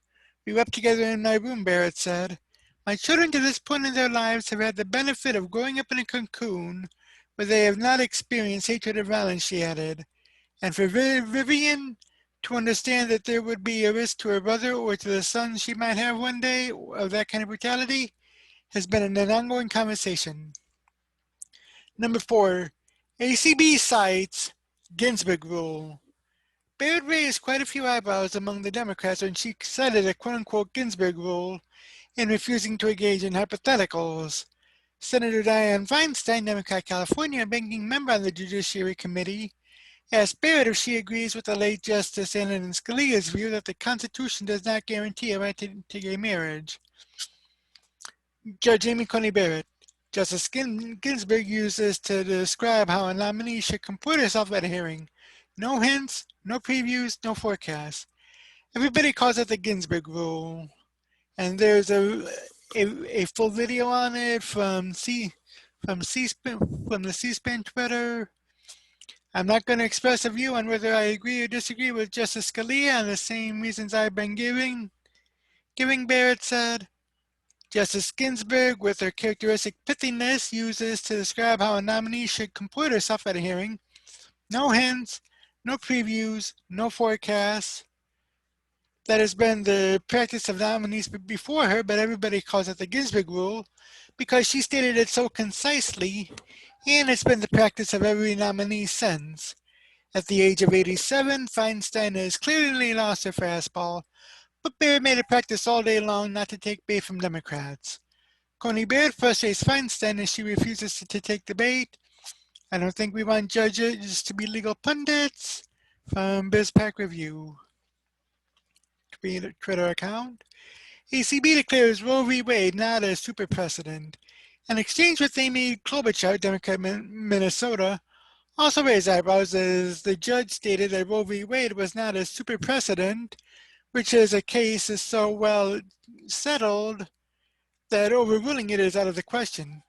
We wept together in my room, Barrett said. My children to this point in their lives have had the benefit of growing up in a cocoon where they have not experienced hatred or violence, she added. And for Vivian to understand that there would be a risk to her brother or to the son she might have one day of that kind of brutality has been an ongoing conversation. Number four, ACB cites Ginsburg rule. Barrett raised quite a few eyebrows among the Democrats when she cited a quote-unquote Ginsburg rule in refusing to engage in hypotheticals. Senator Dianne Feinstein, Democrat California, a banking member on the Judiciary Committee, asked Barrett if she agrees with the late Justice Antonin Scalia's view that the Constitution does not guarantee a right to gay marriage. Judge Amy Coney Barrett. Justice Ginsburg used this to describe how a nominee should comport herself at a hearing. No hints, no previews, no forecasts. Everybody calls it the Ginsburg rule. And there's a full video on it from the C-SPAN Twitter. I'm not going to express a view on whether I agree or disagree with Justice Scalia on the same reasons I've been giving, Barrett said. Justice Ginsburg, with her characteristic pithiness, uses to describe how a nominee should comport herself at a hearing. No hints, no previews, no forecasts. That has been the practice of nominees before her, but everybody calls it the Ginsburg rule because she stated it so concisely, and it's been the practice of every nominee since. At the age of 87, Feinstein has clearly lost her fastball, but Barrett made it practice all day long not to take bait from Democrats. Coney Barrett frustrates Feinstein as she refuses to take the bait. I don't think we want judges to be legal pundits. From BizPac Review. Twitter account. ACB declares Roe v. Wade not a super precedent. An exchange with Amy Klobuchar, Democrat, Minnesota, also raised eyebrows as the judge stated that Roe v. Wade was not a super precedent, which is a case is so well settled that overruling it is out of the question.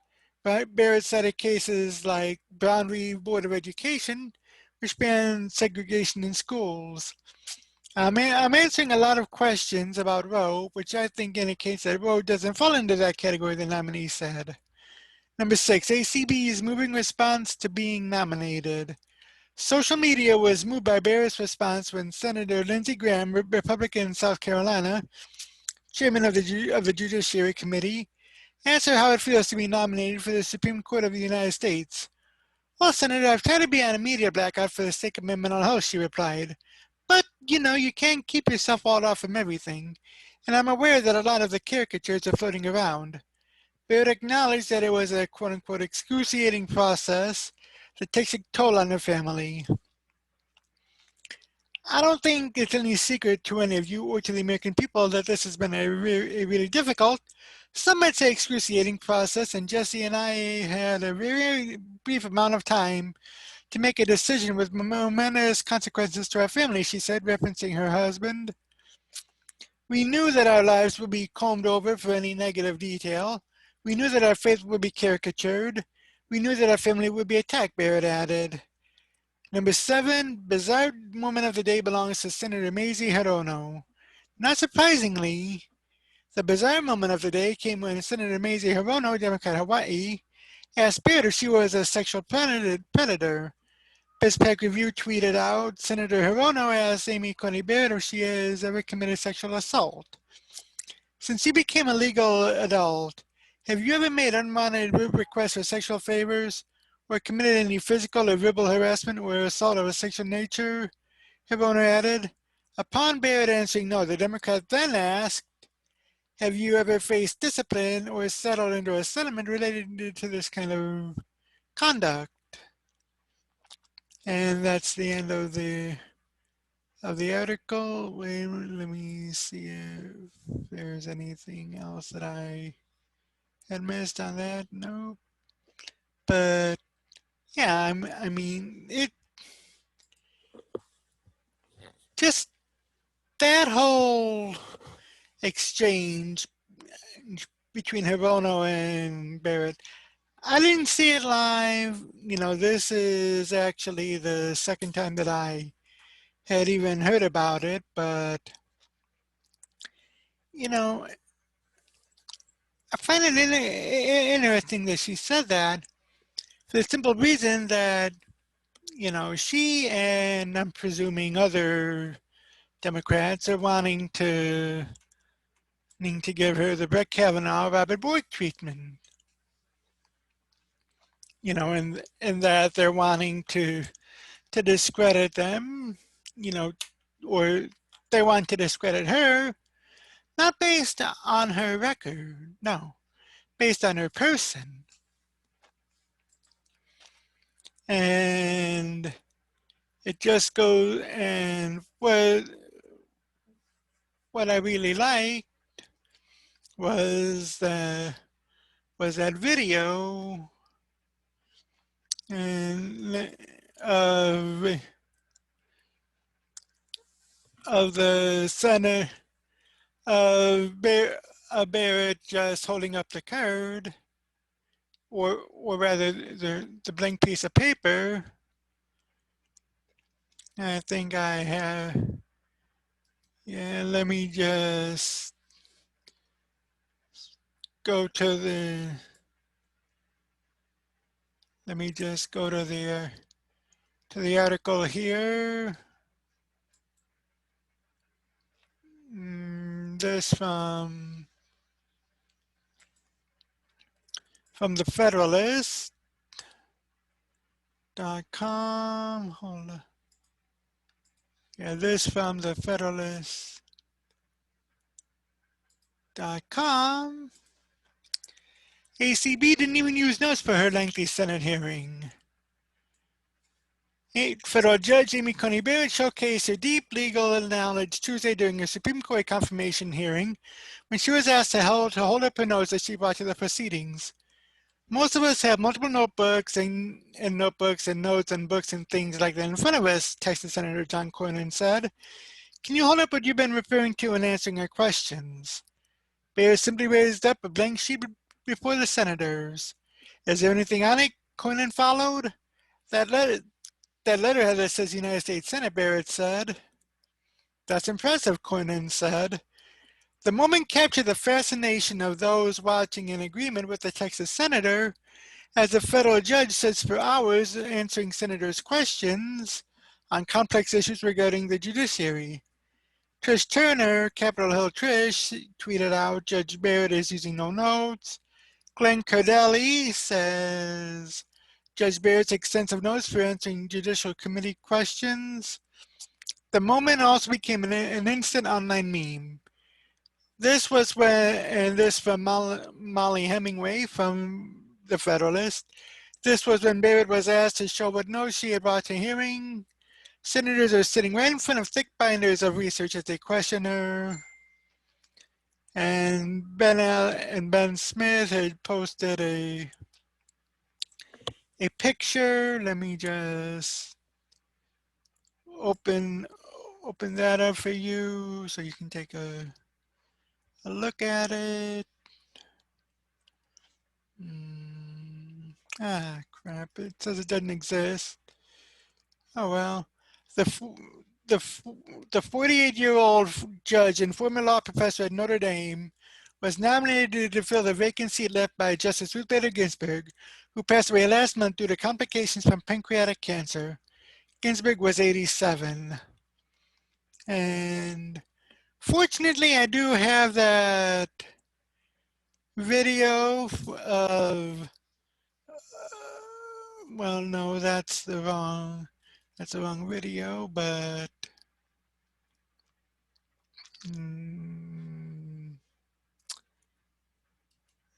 But Barrett cited cases like Brown v. Board of Education, which banned segregation in schools. I'm answering a lot of questions about Roe, which I think indicates that Roe doesn't fall into that category, the nominee said. Number 6, ACB's moving response to being nominated. Social media was moved by Barrett's response when Senator Lindsey Graham, Republican South Carolina, chairman of the Judiciary Committee, asked her how it feels to be nominated for the Supreme Court of the United States. Well, Senator, I've tried to be on a media blackout for the sake of my mental health, she replied. But, you can't keep yourself walled off from everything, and I'm aware that a lot of the caricatures are floating around. Barrett acknowledged that it was a quote-unquote excruciating process that takes a toll on her family. I don't think it's any secret to any of you or to the American people that this has been a really difficult, some might say excruciating process, and Jesse and I had a very brief amount of time to make a decision with momentous consequences to our family, she said, referencing her husband. We knew that our lives would be combed over for any negative detail. We knew that our faith would be caricatured. We knew that our family would be attacked, Barrett added. Number 7, bizarre moment of the day belongs to Senator Mazie Hirono. Not surprisingly, the bizarre moment of the day came when Senator Mazie Hirono, Democrat Hawaii, asked Barrett if she was a sexual predator. BizPac Review tweeted out, Senator Hirono asked Amy Coney Barrett if she has ever committed sexual assault. Since you became a legal adult, have you ever made unwanted requests for sexual favors or committed any physical or verbal harassment or assault of a sexual nature? Hirono added. Upon Barrett answering no, the Democrat then asked, have you ever faced discipline or settled into a settlement related to this kind of conduct? And that's the end of the article. Wait, let me see if there's anything else that I had missed on that. No, but yeah, I mean, it just that whole exchange between Hirono and Barrett. I didn't see it live. This is actually the second time that I had even heard about it, but I find it interesting that she said that for the simple reason that, she and I'm presuming other Democrats are wanting to give her the Brett Kavanaugh, Robert Bork treatment. And that they're wanting to discredit them, or they want to discredit her, not based on her record, no, based on her person. And it just goes, and what I really liked was that video and of the Senate of Barrett just holding up the card, or rather the blank piece of paper. I think I have. Yeah, let me just go to the, let me just go to the article here. This from the Federalist.com. Hold on. Yeah, this from the Federalist.com. ACB didn't even use notes for her lengthy Senate hearing. Federal Judge Amy Coney Barrett showcased her deep legal knowledge Tuesday during a Supreme Court confirmation hearing when she was asked to hold up her notes that she brought to the proceedings. Most of us have multiple notebooks and notes and books and things like that in front of us, Texas Senator John Cornyn said. Can you hold up what you've been referring to in answering our questions? Barrett simply raised up a blank sheet before the senators. Is there anything on it? Cornyn followed. That letterhead that says United States Senate, Barrett said. That's impressive, Cornyn said. The moment captured the fascination of those watching in agreement with the Texas senator as the federal judge sits for hours answering senators' questions on complex issues regarding the judiciary. Trish Turner, Capitol Hill Trish, tweeted out, Judge Barrett is using no notes. Glenn Cardelli says, Judge Barrett's extensive notes for answering Judicial Committee questions. The moment also became an instant online meme. This was this from Molly Hemingway from The Federalist. This was when Barrett was asked to show what notes she had brought to hearing. Senators are sitting right in front of thick binders of research as they question her. And Ben Smith had posted a picture. Let me just open that up for you so you can take a look at it. Crap, it says it doesn't exist. Oh well. The 48-year-old judge and former law professor at Notre Dame was nominated to fill the vacant seat left by Justice Ruth Bader Ginsburg, who passed away last month due to complications from pancreatic cancer. Ginsburg was 87. And fortunately, I do have that video of, well, no, that's the wrong video, but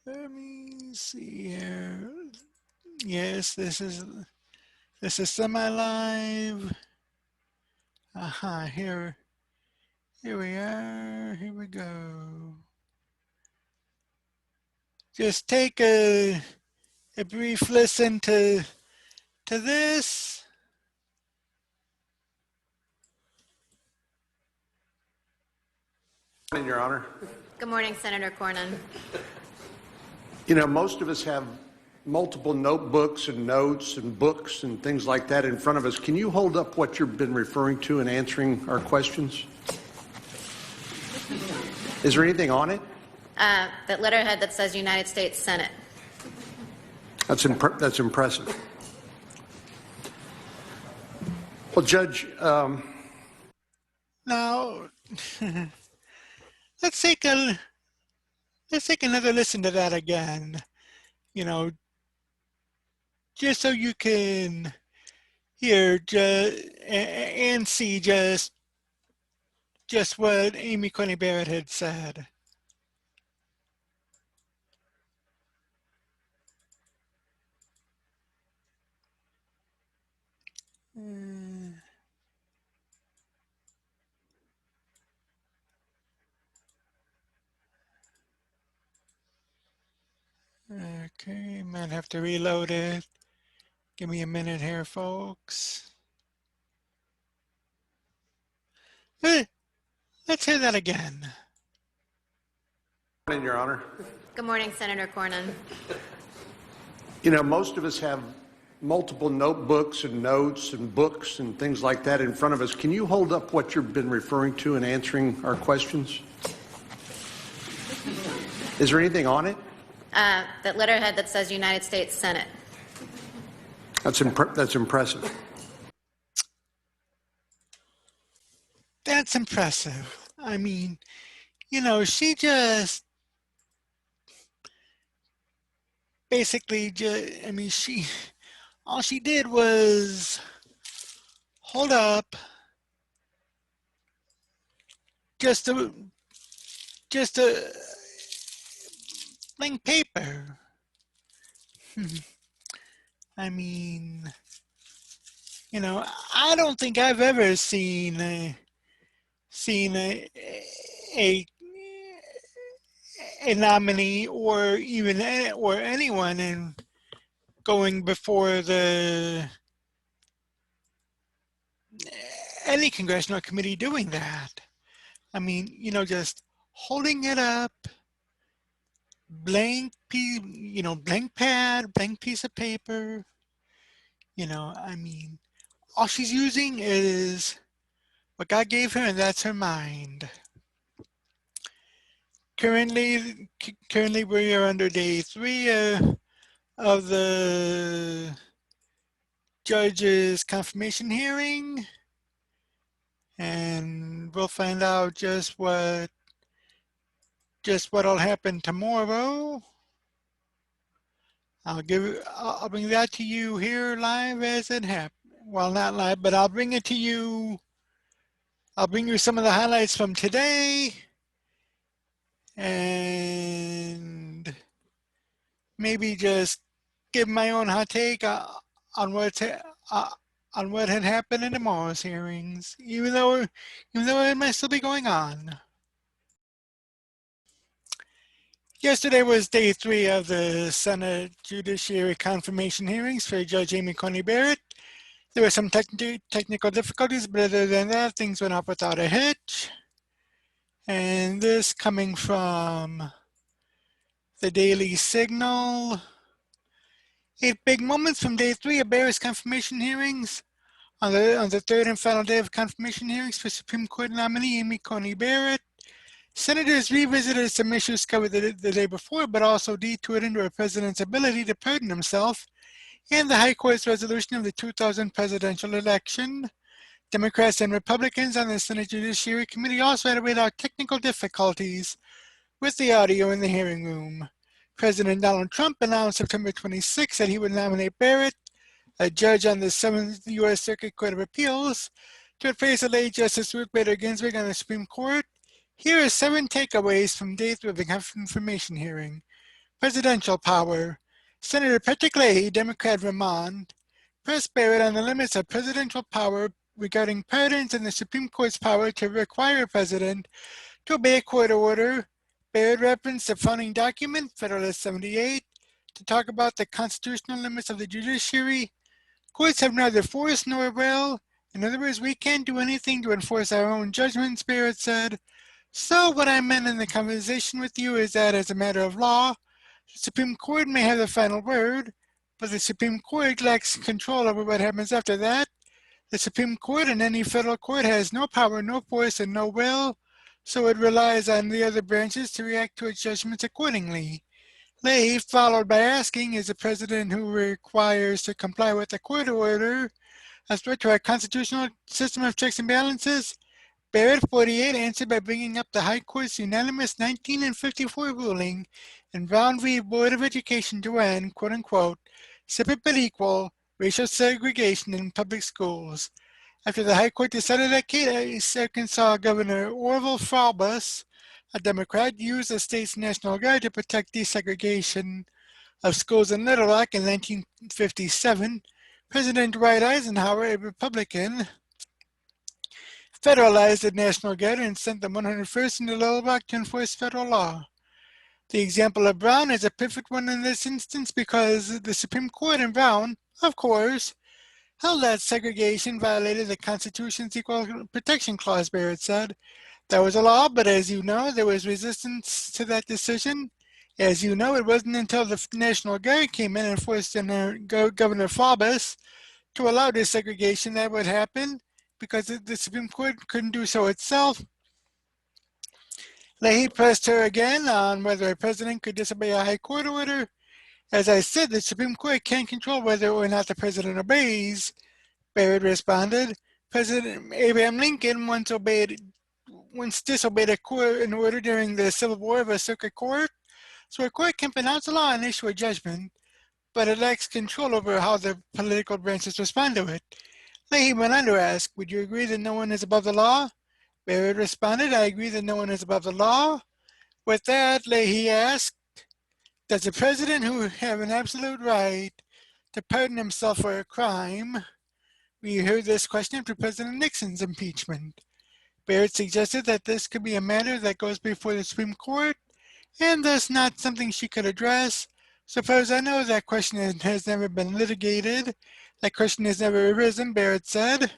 let me see here. Yes, this is semi-live. Here we are. Here we go. Just take a brief listen to this. Good morning, Your Honor. Good morning, Senator Cornyn. You know, most of us have multiple notebooks and notes and books and things like that in front of us. Can you hold up what you've been referring to in answering our questions? Is there anything on it? That letterhead that says United States Senate. That's impressive. Well, Judge, now let's take another listen to that again. You know, just so you can hear and see just what Amy Coney Barrett had said. Okay, might have to reload it. Give me a minute here, folks. Let's hear that again. Good morning, Your Honor. Good morning, Senator Cornyn. You know, most of us have multiple notebooks and notes and books and things like that in front of us. Can you hold up what you've been referring to in answering our questions? Is there anything on it? That letterhead that says United States Senate. That's impressive. That's impressive. I mean, she just basically I mean, all she did was hold up just a just a blank paper. I mean, I don't think I've ever seen a a nominee or even or anyone in going before the any congressional committee doing that. I mean, just holding it up, blank pad, blank piece of paper. I mean, all she's using is what God gave her, and that's her mind. Currently, we are under day 3 of the judge's confirmation hearing, and we'll find out what'll happen tomorrow. I'll bring that to you here live as it happens. Well, not live, but I'll bring it to you. I'll bring you some of the highlights from today, and maybe just give my own hot take on uh, on what had happened in tomorrow's hearings, even though it might still be going on. Yesterday was day 3 of the Senate Judiciary Confirmation hearings for Judge Amy Coney Barrett. There were some technical difficulties, but other than that, things went off without a hitch. And this coming from the Daily Signal. 8 big moments from day 3 of Barrett's confirmation hearings. On the third and final day of confirmation hearings for Supreme Court nominee Amy Coney Barrett, senators revisited some issues covered the day before, but also detoured into a president's ability to pardon himself and the High Court's resolution of the 2000 presidential election. Democrats and Republicans on the Senate Judiciary Committee also had to wait out technical difficulties with the audio in the hearing room. President Donald Trump announced September 26 that he would nominate Barrett, a judge on the 7th U.S. Circuit Court of Appeals, to replace the late Justice Ruth Bader Ginsburg on the Supreme Court. Here are 7 takeaways from day 3 of the confirmation hearing. Presidential power. Senator Patrick Leahy, Democrat, Vermont, pressed Barrett on the limits of presidential power regarding pardons and the Supreme Court's power to require a president to obey a court order. Barrett referenced the founding document, Federalist 78, to talk about the constitutional limits of the judiciary. Courts have neither force nor will. In other words, we can't do anything to enforce our own judgments, Barrett said. So what I meant in the conversation with you is that as a matter of law, the Supreme Court may have the final word, but the Supreme Court lacks control over what happens after that. The Supreme Court and any federal court has no power, no force, and no will, so it relies on the other branches to react to its judgments accordingly. Leahy, followed by asking, is the president who requires to comply with a court order a threat to our constitutional system of checks and balances? Barrett, 48, answered by bringing up the High Court's unanimous 1954 ruling in Brown v. Board of Education to end, quote unquote, separate but equal racial segregation in public schools. After the High Court decided that case, Arkansas Governor Orville Faubus, a Democrat, used the state's National Guard to protect desegregation of schools in Little Rock in 1957. President Dwight Eisenhower, a Republican, federalized the National Guard and sent the 101st into Little Rock to enforce federal law. The example of Brown is a perfect one in this instance because the Supreme Court in Brown, of course, held that segregation violated the Constitution's Equal Protection Clause, Barrett said. That was a law, but as you know, there was resistance to that decision. As you know, it wasn't until the National Guard came in and forced Governor Faubus to allow desegregation that would happen because the Supreme Court couldn't do so itself. Leahy pressed her again on whether a president could disobey a high court order. As I said, the Supreme Court can't control whether or not the president obeys, Barrett responded. President Abraham Lincoln once disobeyed an order during the Civil War of a circuit court, so a court can pronounce a law and issue a judgment, but it lacks control over how the political branches respond to it. Leahy went on to ask, would you agree that no one is above the law? Barrett responded, I agree that no one is above the law. With that, Leahy asked, does the president who have an absolute right to pardon himself for a crime? We heard this question after President Nixon's impeachment. Barrett suggested that this could be a matter that goes before the Supreme Court and thus not something she could address. Suppose I know that question has never been litigated. That question has never arisen, Barrett said.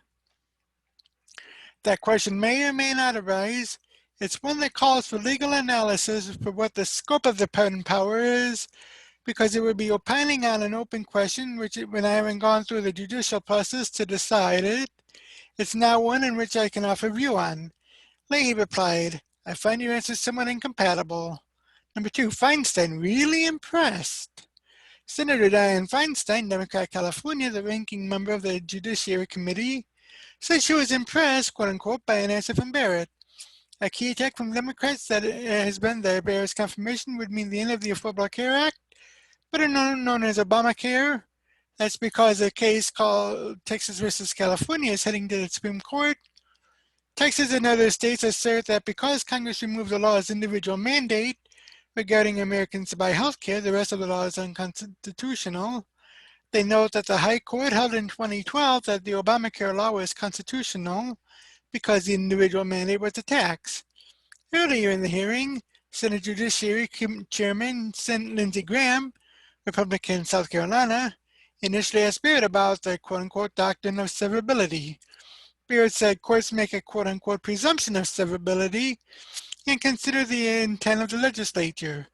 That question may or may not arise. It's one that calls for legal analysis for what the scope of the pardon power is, because it would be opining on an open question when I haven't gone through the judicial process to decide it. It's now one in which I can offer view on. Leahy replied, I find your answer somewhat incompatible. Number 2, Feinstein, really impressed. Senator Dianne Feinstein, Democrat California, the ranking member of the Judiciary Committee, said she was impressed, quote unquote, by an answer from Barrett. A key attack from Democrats that has been that Barrett's confirmation would mean the end of the Affordable Care Act, better known as Obamacare. That's because a case called Texas versus California is heading to the Supreme Court. Texas and other states assert that because Congress removed the law's individual mandate regarding Americans to buy health care, the rest of the law is unconstitutional. They note that the High Court held in 2012 that the Obamacare law was constitutional because the individual mandate was a tax. Earlier in the hearing, Senate Judiciary Chairman Lindsey Graham, Republican South Carolina, initially asked Barrett about the quote-unquote doctrine of severability. Barrett said courts make a quote-unquote presumption of severability and consider the intent of the legislature.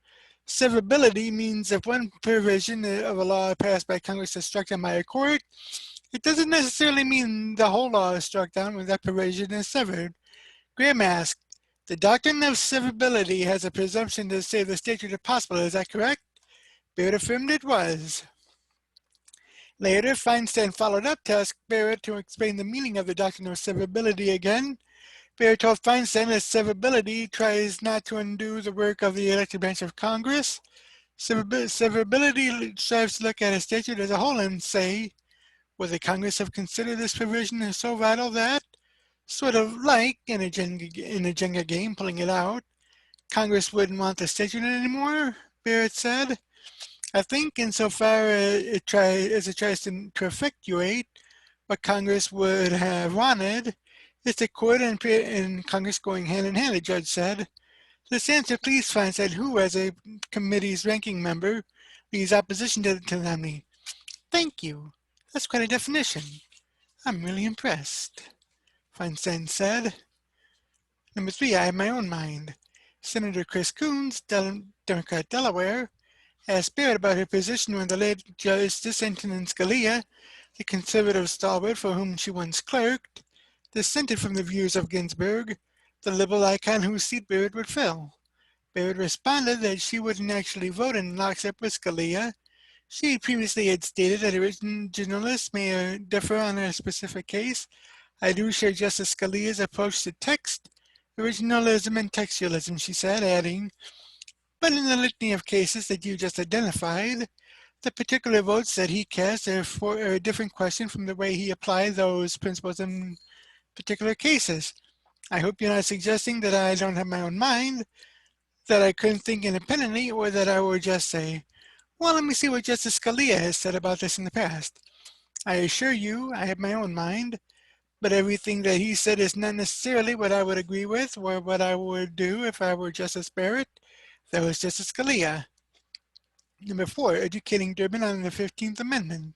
Severability means if one provision of a law passed by Congress is struck down by a court, it doesn't necessarily mean the whole law is struck down when that provision is severed. Graham asked, the doctrine of severability has a presumption to save the statute if possible, is that correct? Barrett affirmed it was. Later, Feinstein followed up to ask Barrett to explain the meaning of the doctrine of severability again. Barrett told Feinstein that severability tries not to undo the work of the elected branch of Congress. Severability strives to look at a statute as a whole and say, would the Congress have considered this provision as so vital that, sort of like in a Jenga game, pulling it out, Congress wouldn't want the statute anymore, Barrett said. I think insofar as it tries to effectuate what Congress would have wanted, it's the court and Congress going hand in hand, the judge said. This answer pleased Feinstein, who, as a committee's ranking member, leads opposition to the nominee. Thank you. That's quite a definition. I'm really impressed, Feinstein said. Number 3, I have my own mind. Senator Chris Coons, Democrat Delaware, asked Barrett about her position when the late Justice Antonin Scalia, the conservative stalwart for whom she once clerked, dissented from the views of Ginsburg, the liberal icon whose seat Barrett would fill. Barrett responded that she wouldn't actually vote in lockstep with Scalia. She previously had stated that originalists may differ on a specific case. I do share Justice Scalia's approach to text, originalism, and textualism, she said, adding, but in the litany of cases that you just identified, the particular votes that he cast are a different question from the way he applied those principles in particular cases. I hope you're not suggesting that I don't have my own mind, that I couldn't think independently, or that I would just say, well, let me see what Justice Scalia has said about this in the past. I assure you, I have my own mind, but everything that he said is not necessarily what I would agree with or what I would do if I were Justice Barrett. That was Justice Scalia. Number 4, educating Durbin on the 15th Amendment.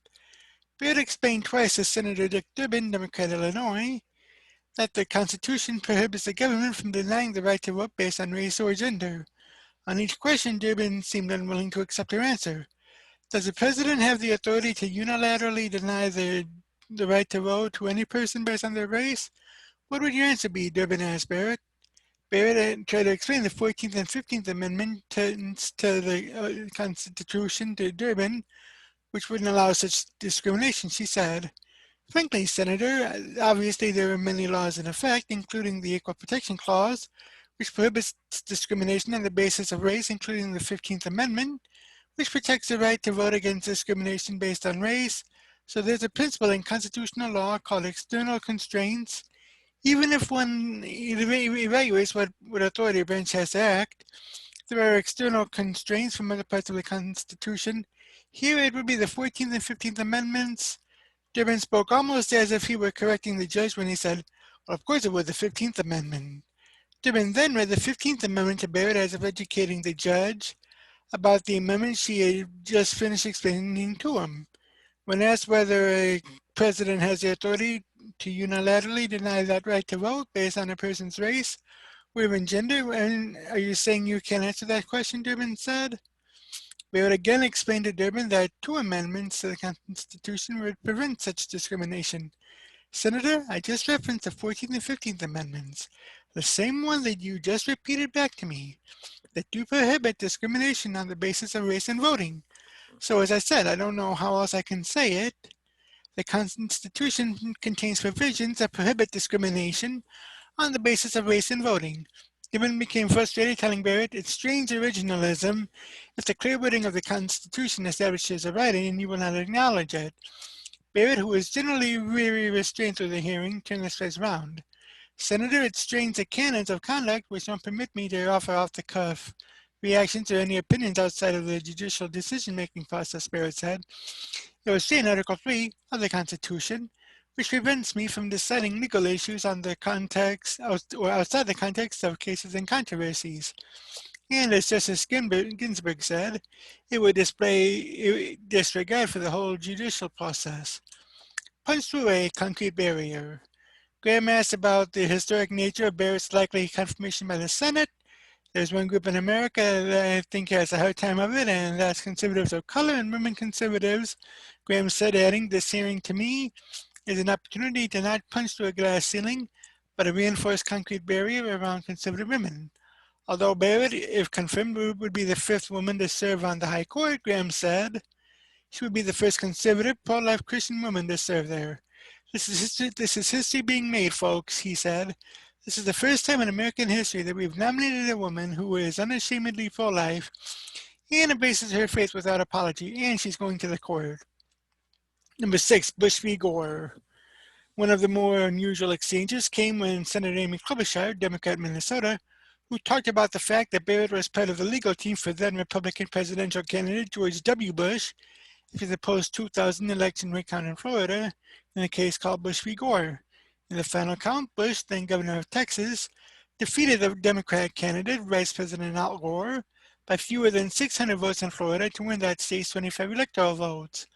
Barrett explained twice to Senator Dick Durbin, Democrat Illinois, that the Constitution prohibits the government from denying the right to vote based on race or gender. On each question, Durbin seemed unwilling to accept her answer. Does the president have the authority to unilaterally deny the right to vote to any person based on their race? What would your answer be? Durbin asked Barrett. Barrett tried to explain the 14th and 15th Amendments to the Constitution to Durbin, which wouldn't allow such discrimination. She said, frankly, Senator, obviously there are many laws in effect, including the Equal Protection Clause, which prohibits discrimination on the basis of race, including the 15th Amendment, which protects the right to vote against discrimination based on race. So there's a principle in constitutional law called external constraints. Even if one evaluates what authority a branch has to act, there are external constraints from other parts of the Constitution. Here it would be the 14th and 15th Amendments. Durbin spoke almost as if he were correcting the judge when he said, well, of course it was the 15th Amendment. Durbin then read the 15th Amendment to Barrett as if educating the judge about the amendment she had just finished explaining to him. When asked whether a president has the authority to unilaterally deny that right to vote based on a person's race or even gender, and are you saying you can't answer that question, Durbin said? Barrett again explained to Durbin that two amendments to the Constitution would prevent such discrimination. Senator, I just referenced the 14th and 15th Amendments, the same one that you just repeated back to me, that do prohibit discrimination on the basis of race in voting. So as I said, I don't know how else I can say it. The Constitution contains provisions that prohibit discrimination on the basis of race in voting. Gibbon became frustrated, telling Barrett, it's strange originalism if the clear wording of the Constitution establishes a right and you will not acknowledge it. Barrett, who was generally very restrained through the hearing, turned his face round. Senator, it strains the canons of conduct which don't permit me to offer off-the-cuff reactions or any opinions outside of the judicial decision-making process, Barrett said. It was in Article 3 of the Constitution, which prevents me from deciding legal issues on the context or outside the context of cases and controversies. And as Justice Ginsburg said, it would display disregard for the whole judicial process. Punch through a concrete barrier. Graham asked about the historic nature of Barrett's likely confirmation by the Senate. There's one group in America that I think has a hard time of it, and that's conservatives of color and women conservatives. Graham said, adding, this hearing to me is an opportunity to not punch through a glass ceiling, but a reinforced concrete barrier around conservative women. Although Barrett, if confirmed, would be the fifth woman to serve on the High Court, Graham said, she would be the first conservative, pro-life Christian woman to serve there. This is history being made, folks, he said. This is the first time in American history that we've nominated a woman who is unashamedly pro-life and embraces her faith without apology, and she's going to the court. Number 6, Bush v. Gore. One of the more unusual exchanges came when Senator Amy Klobuchar, Democrat Minnesota, who talked about the fact that Barrett was part of the legal team for then Republican presidential candidate George W. Bush after the post-2000 election recount in Florida in a case called Bush v. Gore. In the final count, Bush, then governor of Texas, defeated the Democratic candidate, Vice President Al Gore, by fewer than 600 votes in Florida to win that state's 25 electoral votes.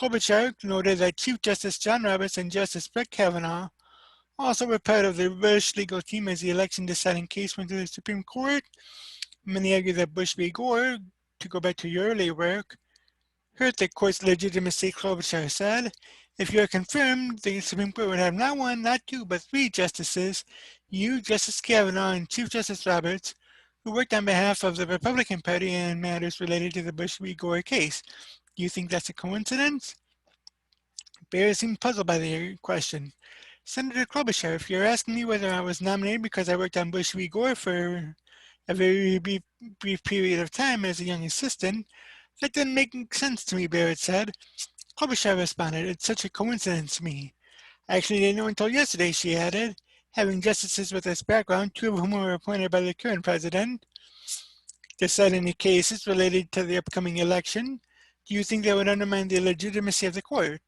Klobuchar noted that Chief Justice John Roberts and Justice Brett Kavanaugh also were part of the Bush legal team as the election deciding case went to the Supreme Court. Many argue that Bush v. Gore, to go back to your earlier work, hurt the court's legitimacy, Klobuchar said. If you are confirmed, the Supreme Court would have not one, not two, but 3 justices, you, Justice Kavanaugh, and Chief Justice Roberts, who worked on behalf of the Republican Party in matters related to the Bush v. Gore case. Do you think that's a coincidence? Barrett seemed puzzled by the question. Senator Klobuchar, if you're asking me whether I was nominated because I worked on Bush v. Gore for a very brief period of time as a young assistant, that didn't make sense to me, Barrett said. Klobuchar responded, it's such a coincidence to me. I actually didn't know until yesterday, she added, having justices with this background, 2 of whom were appointed by the current president, decide any cases related to the upcoming election. Do you think that would undermine the legitimacy of the court?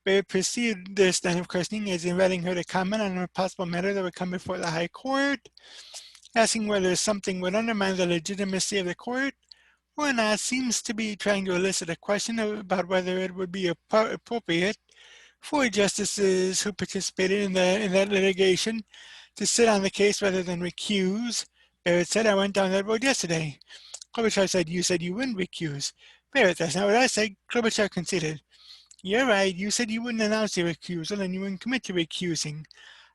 Barrett perceived this line of questioning as inviting her to comment on a possible matter that would come before the High Court, asking whether something would undermine the legitimacy of the court or not seems to be trying to elicit a question about whether it would be appropriate for justices who participated in that litigation to sit on the case rather than recuse. Barrett said, I went down that road yesterday. Klobuchar said, you said you wouldn't recuse. Barrett, that's not what I said. Klobuchar conceded. You're right, you said you wouldn't announce the recusal and you wouldn't commit to recusing.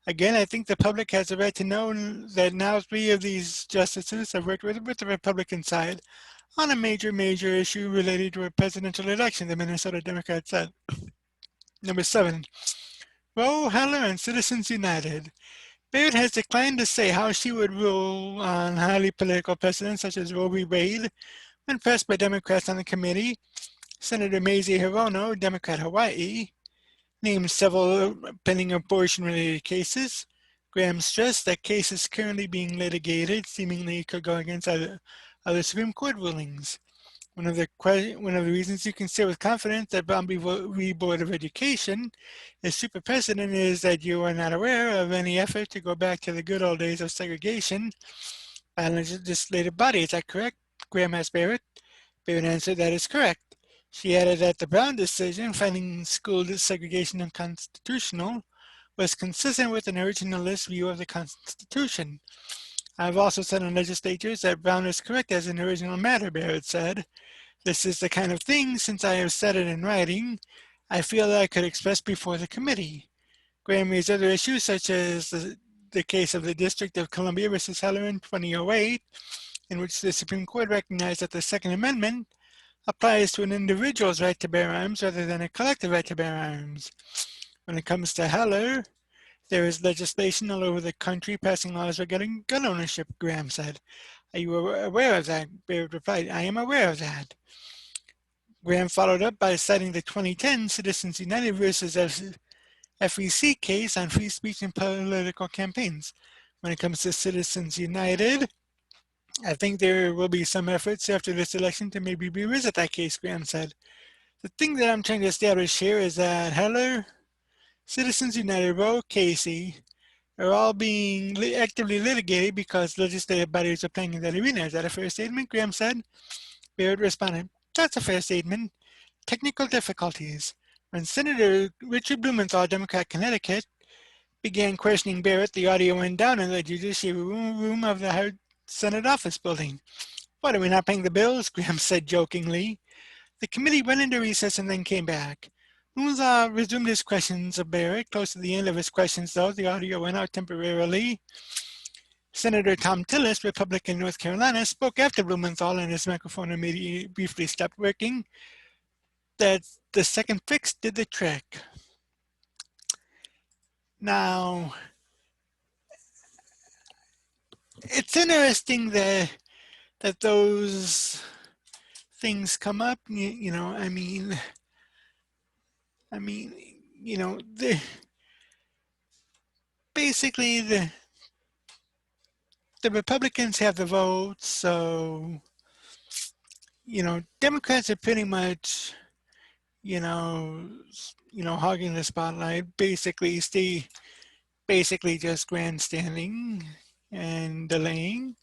Again, I think the public has a right to know that now 3 of these justices have worked with the Republican side on a major issue related to a presidential election, the Minnesota Democrats said. Number 7, Roe, Heller, and Citizens United. Barrett has declined to say how she would rule on highly political precedents such as Roe v. Wade. When pressed by Democrats on the committee, Senator Mazie Hirono, Democrat Hawaii, named several pending abortion-related cases. Graham stressed that cases currently being litigated seemingly could go against other Supreme Court rulings. One of the reasons you can say with confidence that Brown v. Board of Education is super precedent is that you are not aware of any effort to go back to the good old days of segregation by a legislative body. Is that correct? Graham asked Barrett. Barrett answered that is correct. She added that the Brown decision, finding school segregation unconstitutional, was consistent with an originalist view of the Constitution. I've also said in legislatures that Brown is correct as an original matter, Barrett said. This is the kind of thing, since I have said it in writing, I feel that I could express before the committee. Graham raised other issues, such as the case of the District of Columbia versus Heller in 2008, in which the Supreme Court recognized that the Second Amendment applies to an individual's right to bear arms rather than a collective right to bear arms. When it comes to Heller, there is legislation all over the country passing laws regarding gun ownership, Graham said. Are you aware of that? Barrett replied, I am aware of that. Graham followed up by citing the 2010 Citizens United versus FEC case on free speech and political campaigns. When it comes to Citizens United, I think there will be some efforts after this election to maybe revisit that case, Graham said. The thing that I'm trying to establish here is that Heller, Citizens United, Roe, Casey are all being actively litigated because legislative bodies are playing in that arena. Is that a fair statement? Graham said. Barrett responded, that's a fair statement. Technical difficulties. When Senator Richard Blumenthal, Democrat, Connecticut, began questioning Barrett, the audio went down in the Judiciary Room of the Senate Office Building. What, are we not paying the bills? Graham said jokingly. The committee went into recess and then came back. Blumenthal resumed his questions of Barrett. Close to the end of his questions, though, the audio went out temporarily. Senator Tom Tillis, Republican, North Carolina, spoke after Blumenthal and his microphone immediately briefly stopped working. That the second fix did the trick. Now, it's interesting that those things come up. You know, I mean, you know, basically the Republicans have the votes, so you know, Democrats are pretty much, you know, hogging the spotlight. Basically, just grandstanding and delaying,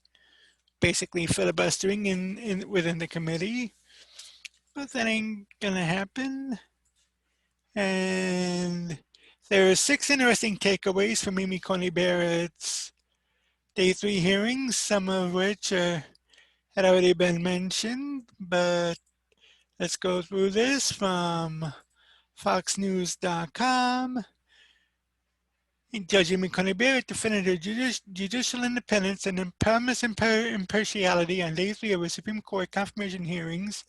basically filibustering within the committee. But that ain't gonna happen. And there are 6 interesting takeaways from Amy Coney Barrett's Day 3 hearings, some of which had already been mentioned, but let's go through this from foxnews.com. Judge Amy Coney Barrett defended her judicial independence and impartiality on Day 3 of her Supreme Court confirmation hearings,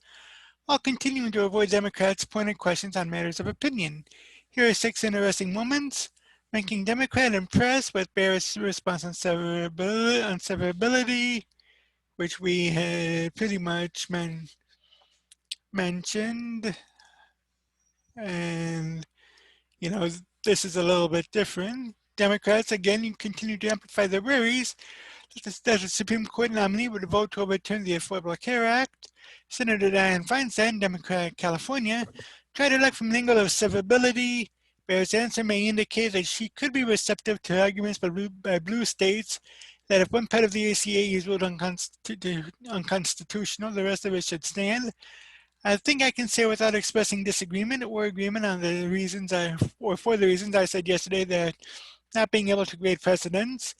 while continuing to avoid Democrats' pointed questions on matters of opinion. Here are 6 interesting moments. Ranking Democrat impressed with Barrett's response on severability, which we had pretty much mentioned. And, you know, this is a little bit different. Democrats, again, you continue to amplify their worries that the Supreme Court nominee would vote to overturn the Affordable Care Act. Senator Dianne Feinstein, Democrat, California, tried to look from an angle of severability. Barrett's answer may indicate that she could be receptive to arguments by blue states that if one part of the ACA is ruled unconstitutional, the rest of it should stand. I think I can say without expressing disagreement or agreement on the reasons for the reasons I said yesterday that not being able to create precedents,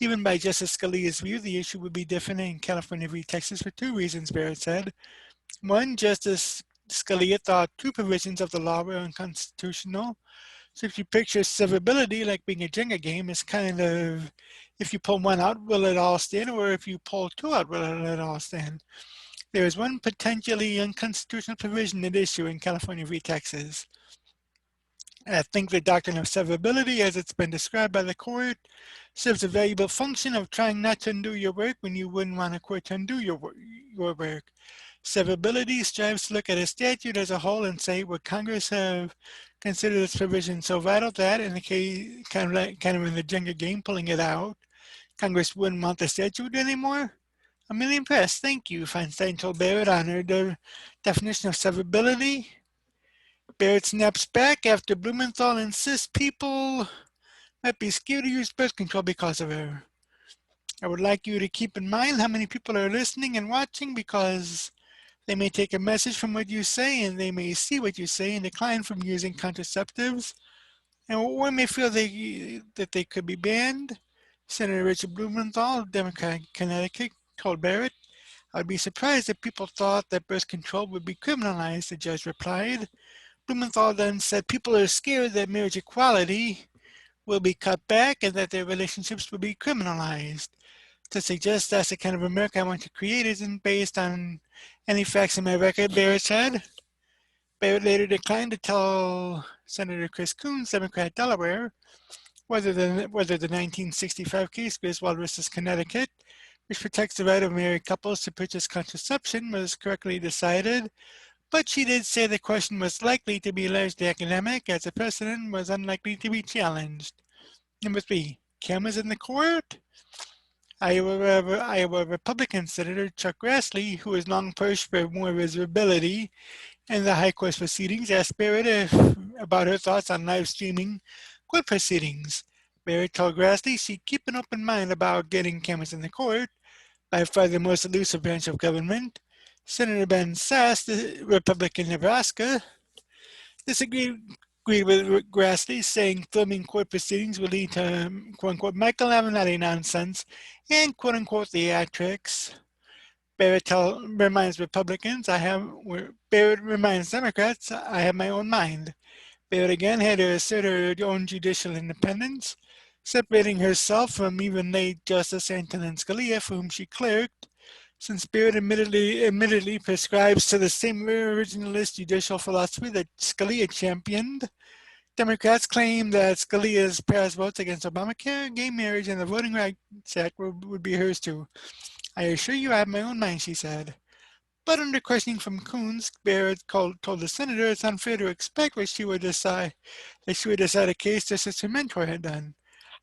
even by Justice Scalia's view, the issue would be different in California v. Texas for 2 reasons, Barrett said. 1, Justice Scalia thought 2 provisions of the law were unconstitutional. So if you picture severability like being a Jenga game, it's kind of if you pull one out, will it all stand? Or if you pull two out, will it all stand? There is one potentially unconstitutional provision at issue in California v. Texas. I think the doctrine of severability, as it's been described by the court, serves a valuable function of trying not to undo your work when you wouldn't want a court to undo your work. Severability strives to look at a statute as a whole and say, would Congress have considered this provision so vital that, in the case, kind of in the Jenga game, pulling it out, Congress wouldn't want the statute anymore? I'm really impressed. Thank you, Feinstein told Barrett on her definition of severability. Barrett snaps back after Blumenthal insists people might be scared to use birth control because of her. I would like you to keep in mind how many people are listening and watching because they may take a message from what you say and they may see what you say and decline from using contraceptives, and one may feel that they could be banned. Senator Richard Blumenthal, Democrat Connecticut, told Barrett, I'd be surprised if people thought that birth control would be criminalized, the judge replied. Blumenthal then said people are scared that marriage equality will be cut back and that their relationships will be criminalized. To suggest that's the kind of America I want to create isn't based on any facts in my record, Barrett said. Barrett later declined to tell Senator Chris Coons, Democrat Delaware, whether the 1965 case, Griswold versus Connecticut, which protects the right of married couples to purchase contraception, was correctly decided. But she did say the question was likely to be largely academic, as the precedent was unlikely to be challenged. Number 3, cameras in the court. Iowa Republican Senator Chuck Grassley, who has long pushed for more visibility in the high court proceedings, asked Barrett about her thoughts on live streaming court proceedings. Barrett told Grassley she'd keep an open mind about getting cameras in the court, by far the most elusive branch of government. Senator Ben Sasse, the Republican Nebraska, disagreed with Grassley, saying filming court proceedings will lead to quote-unquote Michael Avenatti nonsense and quote-unquote theatrics. Barrett reminds Republicans, Barrett reminds Democrats, I have my own mind. Barrett again had to assert her own judicial independence, separating herself from even late Justice Antonin Scalia, for whom she clerked, since Barrett admittedly prescribes to the same originalist judicial philosophy that Scalia championed. Democrats claim that Scalia's past votes against Obamacare, gay marriage, and the Voting Rights Act would be hers too. I assure you I have my own mind, she said. But under questioning from Coons, Barrett told the senator it's unfair to expect that she would decide a case just as her mentor had done.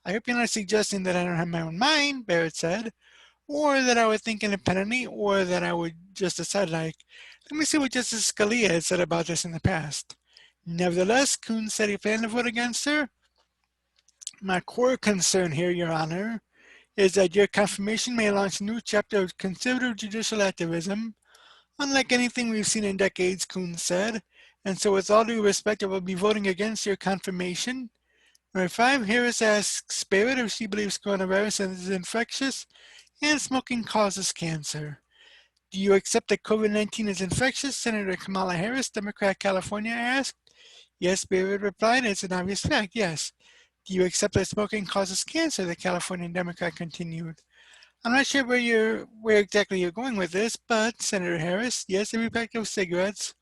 I hope you're not suggesting that I don't have my own mind, Barrett said, or that I would think independently, or that I would just decide like, let me see what Justice Scalia had said about this in the past. Nevertheless, Coons said he planned to vote against her. My core concern here, Your Honor, is that your confirmation may launch a new chapter of conservative judicial activism, unlike anything we've seen in decades, Coons said, and so with all due respect, I will be voting against your confirmation. Number 5, Harris asks Barrett if she believes coronavirus is infectious and smoking causes cancer. Do you accept that COVID-19 is infectious? Senator Kamala Harris, Democrat, California, asked. Yes, Barrett replied, it's an obvious fact, yes. Do you accept that smoking causes cancer? The Californian Democrat continued. I'm not sure where exactly you're going with this, but Senator Harris, yes, every pack of cigarettes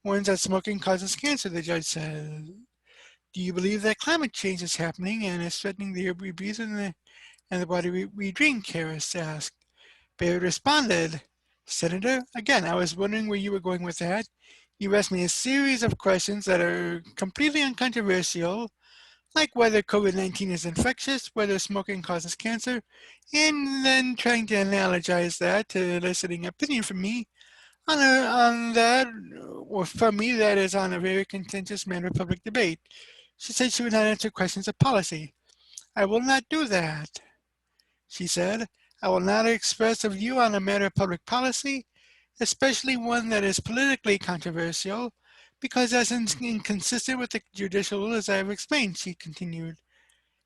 warns that smoking causes cancer, the judge said. Do you believe that climate change is happening and is threatening the air we breathe and the water we drink? Harris asked. Barrett responded, Senator, again, I was wondering where you were going with that. You asked me a series of questions that are completely uncontroversial, like whether COVID-19 is infectious, whether smoking causes cancer, and then trying to analogize that to eliciting opinion from me on that, or from me, that is on a very contentious matter of public debate. She said she would not answer questions of policy. I will not do that, she said. I will not express a view on a matter of public policy, especially one that is politically controversial, because that's inconsistent with the judicial rule as I have explained, she continued.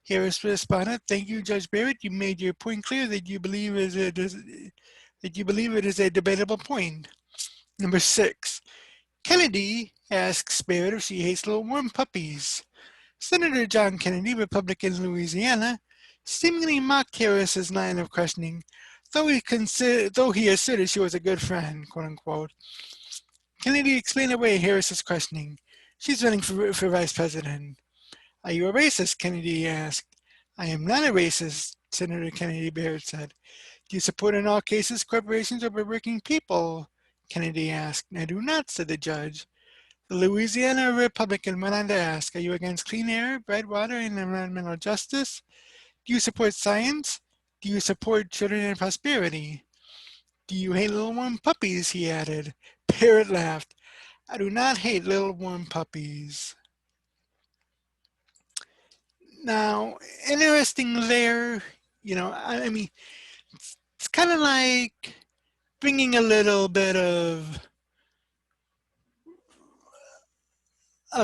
Harris responded, thank you, Judge Barrett. You made your point clear that you believe it is a debatable point. Number 6, Kennedy asks Barrett if she hates little worm puppies. Senator John Kennedy, Republican Louisiana, seemingly mocked Harris's line of questioning, though he asserted she was a good friend, quote unquote. Kennedy explained away Harris's questioning. She's running for vice president. Are you a racist? Kennedy asked. I am not a racist, Senator Kennedy Barrett said. Do you support in all cases corporations over working people? Kennedy asked. I do not, said the judge. The Louisiana Republican went on to ask, are you against clean air, bright water, and environmental justice? Do you support science? Do you support children and prosperity? Do you hate little warm puppies? He added. Barrett laughed. I do not hate little warm puppies. Now, interesting there, I mean, it's kind of like bringing a little bit of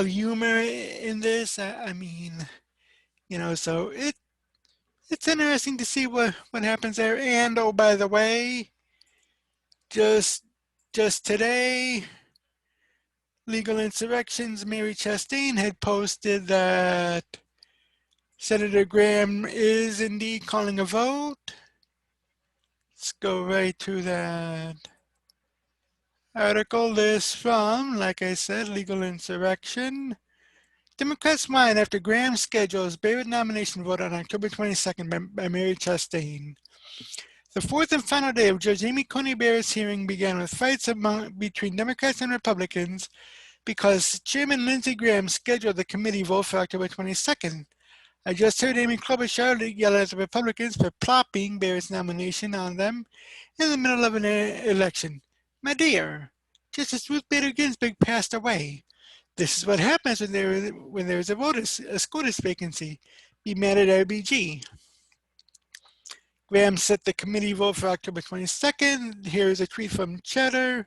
humor in this. I mean, so it's interesting to see what happens there. And oh, by the way, just today, Legal Insurrection's Mary Chastain had posted that Senator Graham is indeed calling a vote. Let's go right to that article. This from, like I said, Legal Insurrection. Democrats whine after Graham schedules Barrett nomination vote on October 22nd by Mary Chastain. The fourth and final day of Judge Amy Coney Barrett's hearing began with fights between Democrats and Republicans because Chairman Lindsey Graham scheduled the committee vote for October 22nd. I just heard Amy Klobuchar yell at the Republicans for plopping Barrett's nomination on them in the middle of an election. My dear, Justice Ruth Bader Ginsburg passed away. This is what happens when there is a SCOTUS vacancy. Be mad at RBG. Graham set the committee vote for October 22nd. Here's a tweet from Cheddar.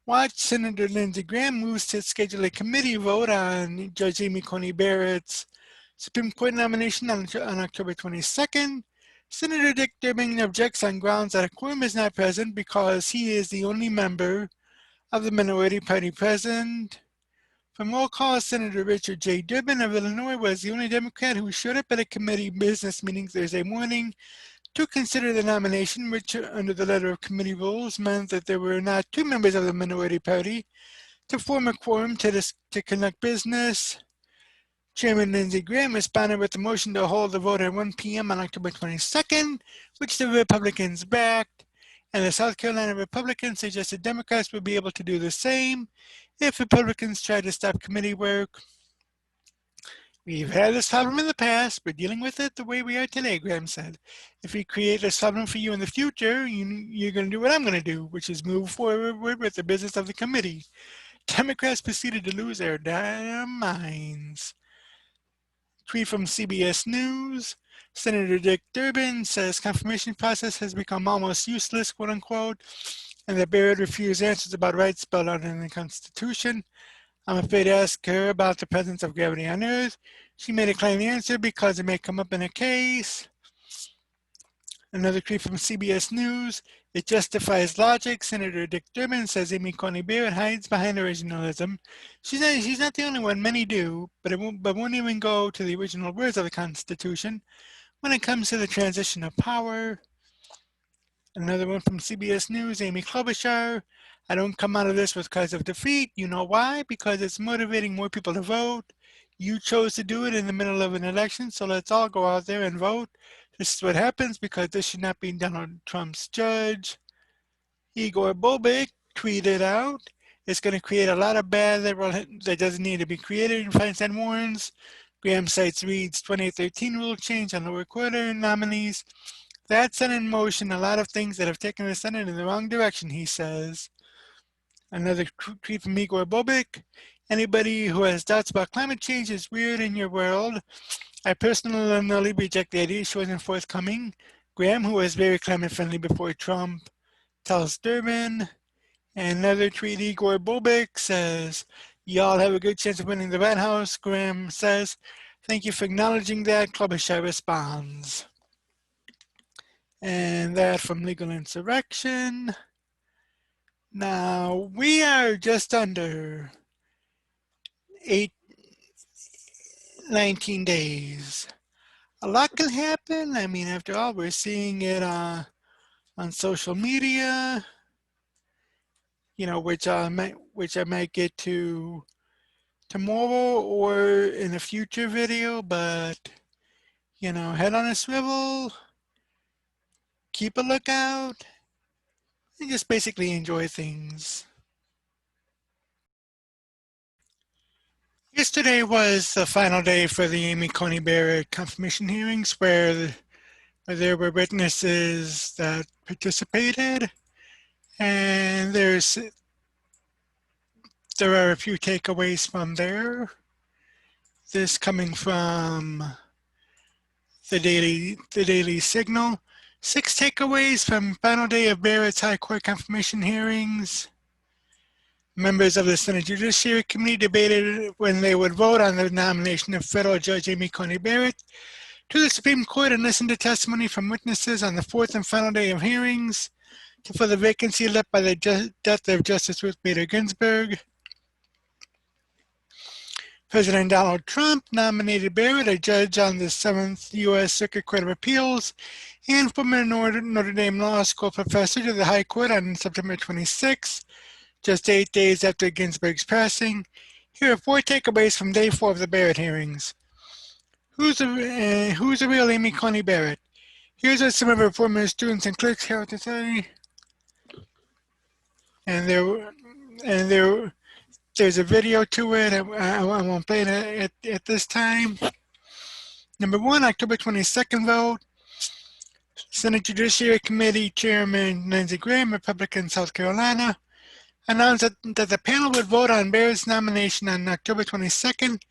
Watch Senator Lindsey Graham moves to schedule a committee vote on Judge Amy Coney Barrett's Supreme Court nomination on October 22nd. Senator Dick Durbin objects on grounds that a quorum is not present because he is the only member of the minority party present. From roll call, Senator Richard J. Durbin of Illinois was the only Democrat who showed up at a committee business meeting Thursday morning to consider the nomination, which under the letter of committee rules meant that there were not two members of the minority party to form a quorum to conduct business. Chairman Lindsey Graham responded with a motion to hold the vote at 1 p.m. on October 22nd, which the Republicans backed, and the South Carolina Republicans suggested Democrats would be able to do the same if Republicans tried to stop committee work. We've had this problem in the past. We're dealing with it the way we are today, Graham said. If we create this problem for you in the future, you're going to do what I'm going to do, which is move forward with the business of the committee. Democrats proceeded to lose their damn minds. Tweet from CBS News. Senator Dick Durbin says confirmation process has become almost useless, quote unquote, and that Barrett refused answers about rights spelled out in the Constitution. I'm afraid to ask her about the presence of gravity on Earth. She made a claim answer because it may come up in a case. Another tweet from CBS News. It justifies logic. Senator Dick Durbin says Amy Coney Barrett hides behind originalism. She's not the only one. Many do, but won't even go to the original words of the Constitution when it comes to the transition of power. Another one from CBS News. Amy Klobuchar. I don't come out of this with cause of defeat. You know why? Because it's motivating more people to vote. You chose to do it in the middle of an election, so let's all go out there and vote. This is what happens because this should not be Donald Trump's judge. Igor Bobek tweeted out, it's going to create a lot of bad that doesn't need to be created, Feinstein warns. Graham cites Reid's 2013 rule change on lower quarter nominees. That set in motion a lot of things that have taken the Senate in the wrong direction, he says. Another tweet from Igor Bobek. Anybody who has doubts about climate change is weird in your world. I personally reject the idea she wasn't forthcoming. Graham, who was very climate friendly before Trump, tells Durbin. And another tweet, Igor Bobek says, y'all have a good chance of winning the White House. Graham says, thank you for acknowledging that. Klobuchar responds. And that from Legal Insurrection. Now, we are just under 19 days. A lot can happen. I mean, after all, we're seeing it on social media, which I might get to tomorrow or in a future video, but head on a swivel, keep a lookout, and just basically enjoy things. Yesterday was the final day for the Amy Coney Barrett confirmation hearings where there were witnesses that participated, and there are a few takeaways from there. This coming from the Daily Signal. 6 takeaways from final day of Barrett's High Court confirmation hearings. Members of the Senate Judiciary Committee debated when they would vote on the nomination of federal judge Amy Coney Barrett to the Supreme Court and listened to testimony from witnesses on the 4th and final day of hearings to fill the vacancy left by the death of Justice Ruth Bader Ginsburg. President Donald Trump nominated Barrett, a judge on the 7th U.S. Circuit Court of Appeals and former Notre Dame Law School professor, to the High Court on September 26, just 8 days after Ginsburg's passing. Here are 4 takeaways from day 4 of the Barrett hearings. Who's the real Amy Coney Barrett? Here's what some of her former students and clerks have to say. And there's a video to it. I won't play it at this time. Number 1, October 22nd vote. Senate Judiciary Committee Chairman Lindsey Graham, Republican, South Carolina, announced that the panel would vote on Barrett's nomination on October 22nd.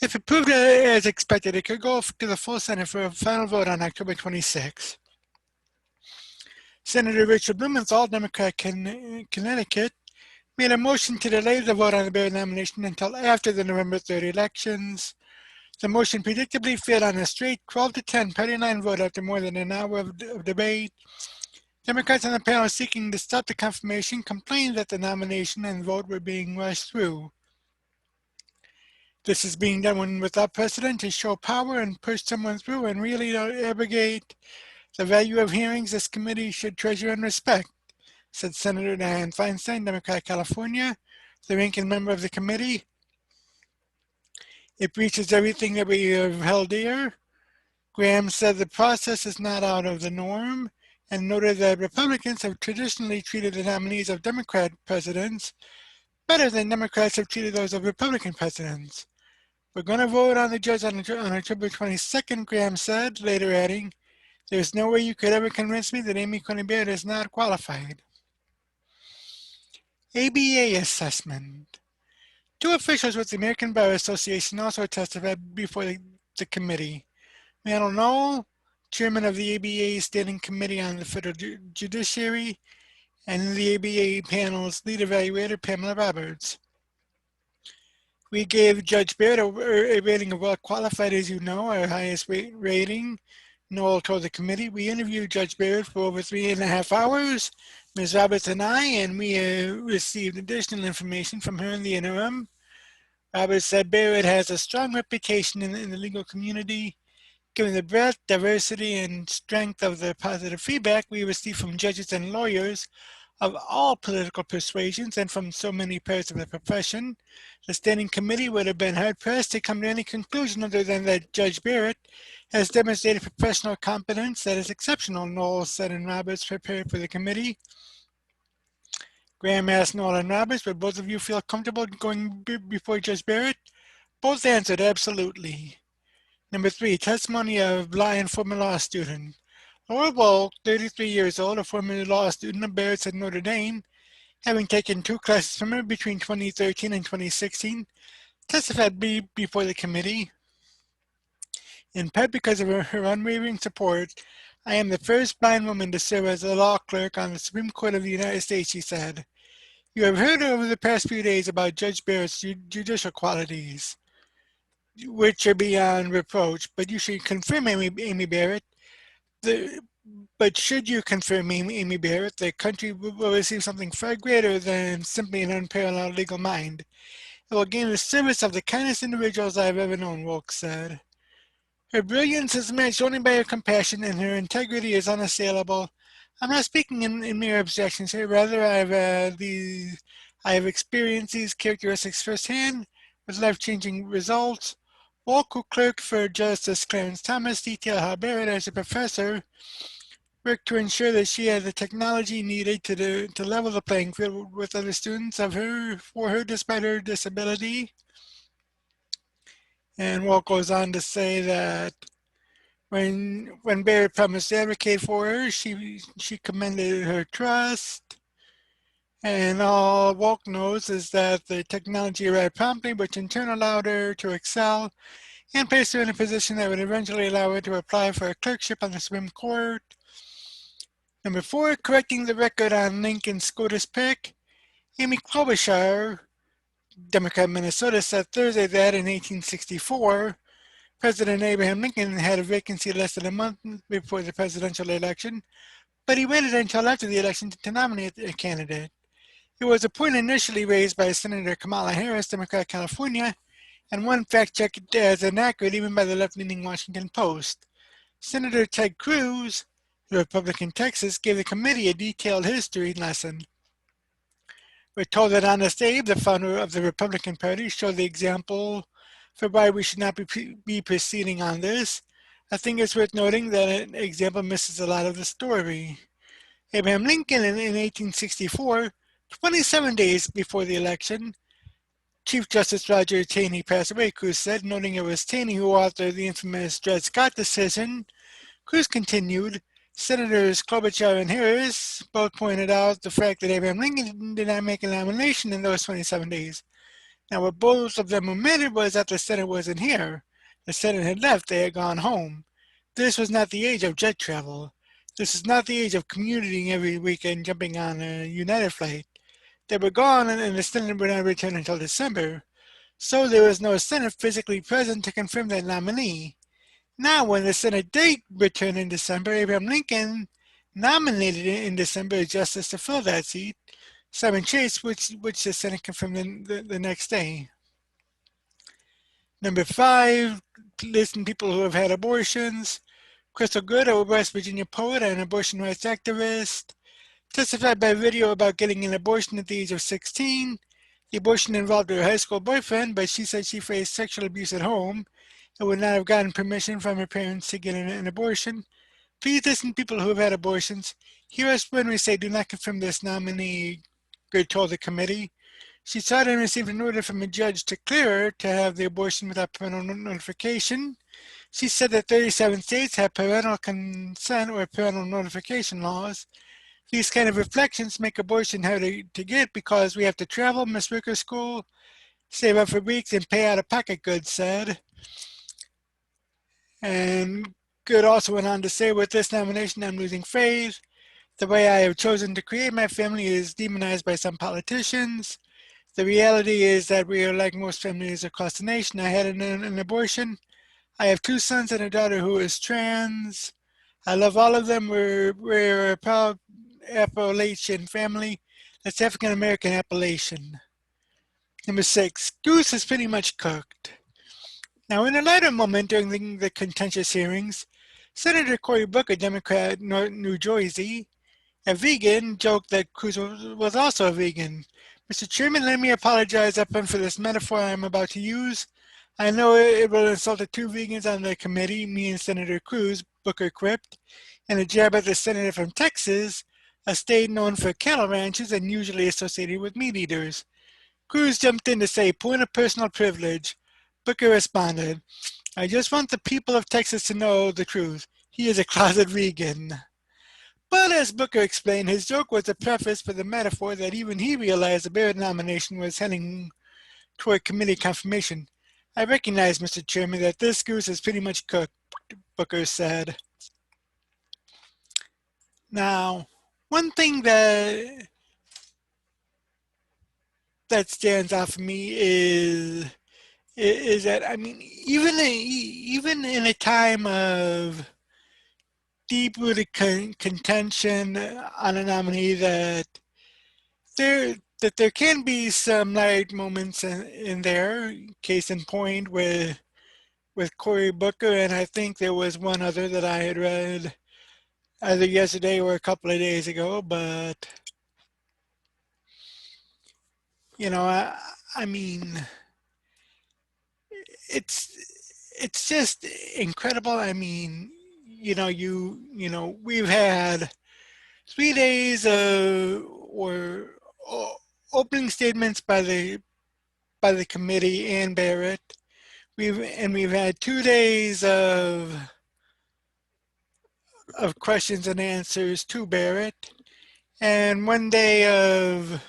If approved as expected, it could go to the full Senate for a final vote on October 26th. Senator Richard Blumenthal, Democrat, Connecticut, made a motion to delay the vote on the Barrett nomination until after the November 3rd elections. The motion predictably failed on a straight 12-10 party line vote after more than an hour of debate. Democrats on the panel seeking to stop the confirmation complained that the nomination and vote were being rushed through. This is being done without precedent to show power and push someone through and really abrogate the value of hearings this committee should treasure and respect, said Senator Dianne Feinstein, Democrat, California, the ranking member of the committee. It breaches everything that we have held dear. Graham said the process is not out of the norm and noted that Republicans have traditionally treated the nominees of Democrat presidents better than Democrats have treated those of Republican presidents. We're going to vote on the judge on October 22nd, Graham said, later adding, there's no way you could ever convince me that Amy Coney Barrett is not qualified. ABA assessment. 2 officials with the American Bar Association also testified before the committee. Randall Knoll, chairman of the ABA Standing Committee on the Federal Judiciary, and the ABA panel's lead evaluator, Pamela Roberts. We gave Judge Barrett a rating of well qualified, as you know, our highest rating. Knoll told the committee, we interviewed Judge Barrett for over 3.5 hours, Ms. Roberts and I, and we received additional information from her in the interim. Roberts said Barrett has a strong reputation in the legal community. Given the breadth, diversity, and strength of the positive feedback we received from judges and lawyers of all political persuasions and from so many parts of the profession, the standing committee would have been hard-pressed to come to any conclusion other than that Judge Barrett has demonstrated professional competence that is exceptional, Knoll said, and Roberts prepared for the committee. Graham asked Knoll and Roberts, would both of you feel comfortable going before Judge Barrett? Both answered absolutely. Number 3, testimony of blind former law student. Laura Wolk, 33 years old, a former law student of Barrett's at Notre Dame, having taken 2 classes from her between 2013 and 2016, testified before the committee. In part because of her unwavering support, I am the first blind woman to serve as a law clerk on the Supreme Court of the United States, she said. You have heard over the past few days about Judge Barrett's judicial qualities, which are beyond reproach, but you should confirm Amy Barrett. But should you confirm Amy Barrett, the country will receive something far greater than simply an unparalleled legal mind. I will gain the service of the kindest individuals I have ever known, Wilkes said. Her brilliance is matched only by her compassion, and her integrity is unassailable. I'm not speaking in mere abstractions here. Rather, I have experienced these characteristics firsthand, with life-changing results. Wolk, who clerked for Justice Clarence Thomas, detailed how Barrett, as a professor, worked to ensure that she had the technology needed to level the playing field with other students for her despite her disability. And Walt goes on to say that when Barrett promised to advocate for her, she commended her trust. And all Walt knows is that the technology arrived promptly, which in turn allowed her to excel and placed her in a position that would eventually allow her to apply for a clerkship on the Supreme Court. Number 4, correcting the record on Lincoln's SCOTUS pick. Amy Klobuchar, Democrat Minnesota, said Thursday that in 1864, President Abraham Lincoln had a vacancy less than a month before the presidential election, but he waited until after the election to nominate a candidate. It was a point initially raised by Senator Kamala Harris, Democrat California, and one fact-checked as inaccurate even by the left-leaning Washington Post. Senator Ted Cruz, the Republican Texas, gave the committee a detailed history lesson. We're told that Honest Abe, the founder of the Republican Party, showed the example for why we should not be proceeding on this. I think it's worth noting that an example misses a lot of the story. Abraham Lincoln in 1864, 27 days before the election, Chief Justice Roger Taney passed away, Cruz said, noting it was Taney who authored the infamous Dred Scott decision. Cruz continued, Senators Klobuchar and Harris both pointed out the fact that Abraham Lincoln did not make a nomination in those 27 days. Now, what both of them omitted was that the Senate wasn't here. The Senate had left, they had gone home. This was not the age of jet travel. This is not the age of commuting every weekend jumping on a United flight. They were gone and the Senate would not return until December. So there was no Senate physically present to confirm that nominee. Now, when the Senate did return in December, Abraham Lincoln nominated in December a justice to fill that seat, Simon Chase, which the Senate confirmed the next day. Number 5, listing people who have had abortions. Crystal Good, a West Virginia poet and abortion rights activist, testified by video about getting an abortion at the age of 16. The abortion involved her high school boyfriend, but she said she faced sexual abuse at home and would not have gotten permission from her parents to get an abortion. Please listen, people who have had abortions. Hear us when we say do not confirm this nominee, Good told the committee. She sought and received an order from a judge to clear her to have the abortion without parental notification. She said that 37 states have parental consent or parental notification laws. These kind of reflections make abortion hard to get because we have to travel, miss work or school, save up for weeks, and pay out of pocket, Good said. And Good also went on to say, with this nomination, I'm losing faith. The way I have chosen to create my family is demonized by some politicians. The reality is that we are like most families across the nation. I had an abortion. I have 2 sons and a daughter who is trans. I love all of them. We're a proud Appalachian family. That's African American Appalachian. Number 6, goose is pretty much cooked. Now, in a later moment during the contentious hearings, Senator Cory Booker, Democrat, New Jersey, a vegan, joked that Cruz was also a vegan. Mr. Chairman, let me apologize upfront for this metaphor I'm about to use. I know it will insult the 2 vegans on the committee, me and Senator Cruz, Booker quipped, and a jab at the senator from Texas, a state known for cattle ranches and usually associated with meat eaters. Cruz jumped in to say, point of personal privilege. Booker responded, I just want the people of Texas to know the truth. He is a closet vegan. But as Booker explained, his joke was a preface for the metaphor that even he realized the Barrett nomination was heading toward committee confirmation. I recognize, Mr. Chairman, that this goose is pretty much cooked, Booker said. Now, one thing that stands out for me is that, I mean, even in a time of deep-rooted contention on a nominee, that that there can be some light moments in there. Case in point with Cory Booker, and I think there was one other that I had read either yesterday or a couple of days ago. But you know, I mean, it's just incredible. I mean, we've had 3 days or opening statements by the committee and Barrett. We've had 2 days of questions and answers to Barrett, and one day of,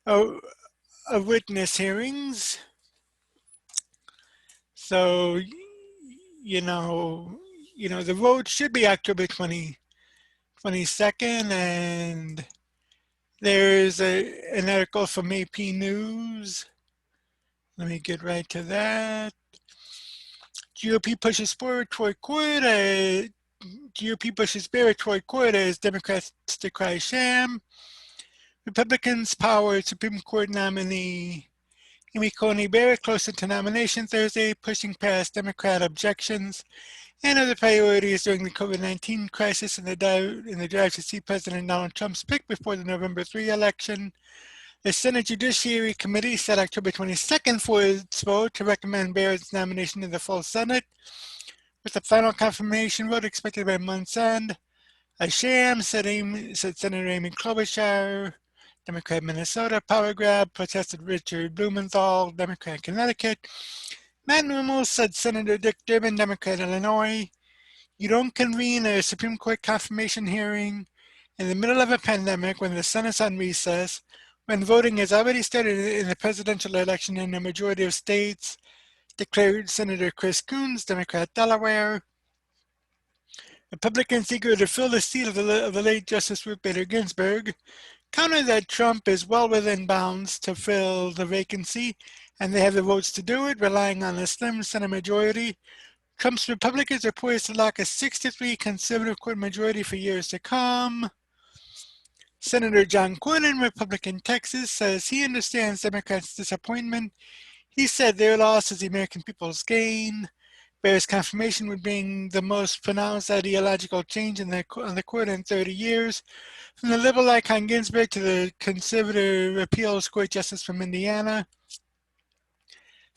of witness hearings. So you know, the vote should be October 22nd, and there's an article from AP News. Let me get right to that. GOP pushes forward toward court. GOP pushes Barrett toward court as Democrats decry sham. Republicans power Supreme Court nominee Amy Coney Barrett closer to nomination Thursday, pushing past Democrat objections and other priorities during the COVID-19 crisis in the drive to see President Donald Trump's pick before the November 3 election. The Senate Judiciary Committee set October 22nd for its vote to recommend Barrett's nomination to the full Senate, with the final confirmation vote expected by month's end. A sham, said Senator Amy Klobuchar, Democrat Minnesota. Power grab, protested Richard Blumenthal, Democrat Connecticut. Matt Normal, said Senator Dick Durbin, Democrat Illinois. You don't convene a Supreme Court confirmation hearing in the middle of a pandemic when the Senate's on recess, when voting has already started in the presidential election in a majority of states, declared Senator Chris Coons, Democrat Delaware. Republicans eager to fill the seat of the late Justice Ruth Bader Ginsburg countered that Trump is well within bounds to fill the vacancy, and they have the votes to do it, relying on a slim Senate majority. Trump's Republicans are poised to lock a 6-3 conservative court majority for years to come. Senator John Cornyn, Republican Texas, says he understands Democrats' disappointment. He said their loss is the American people's gain. Barrett's confirmation would bring the most pronounced ideological change on the court in 30 years, from the liberal icon Ginsburg to the conservative appeals court justice from Indiana.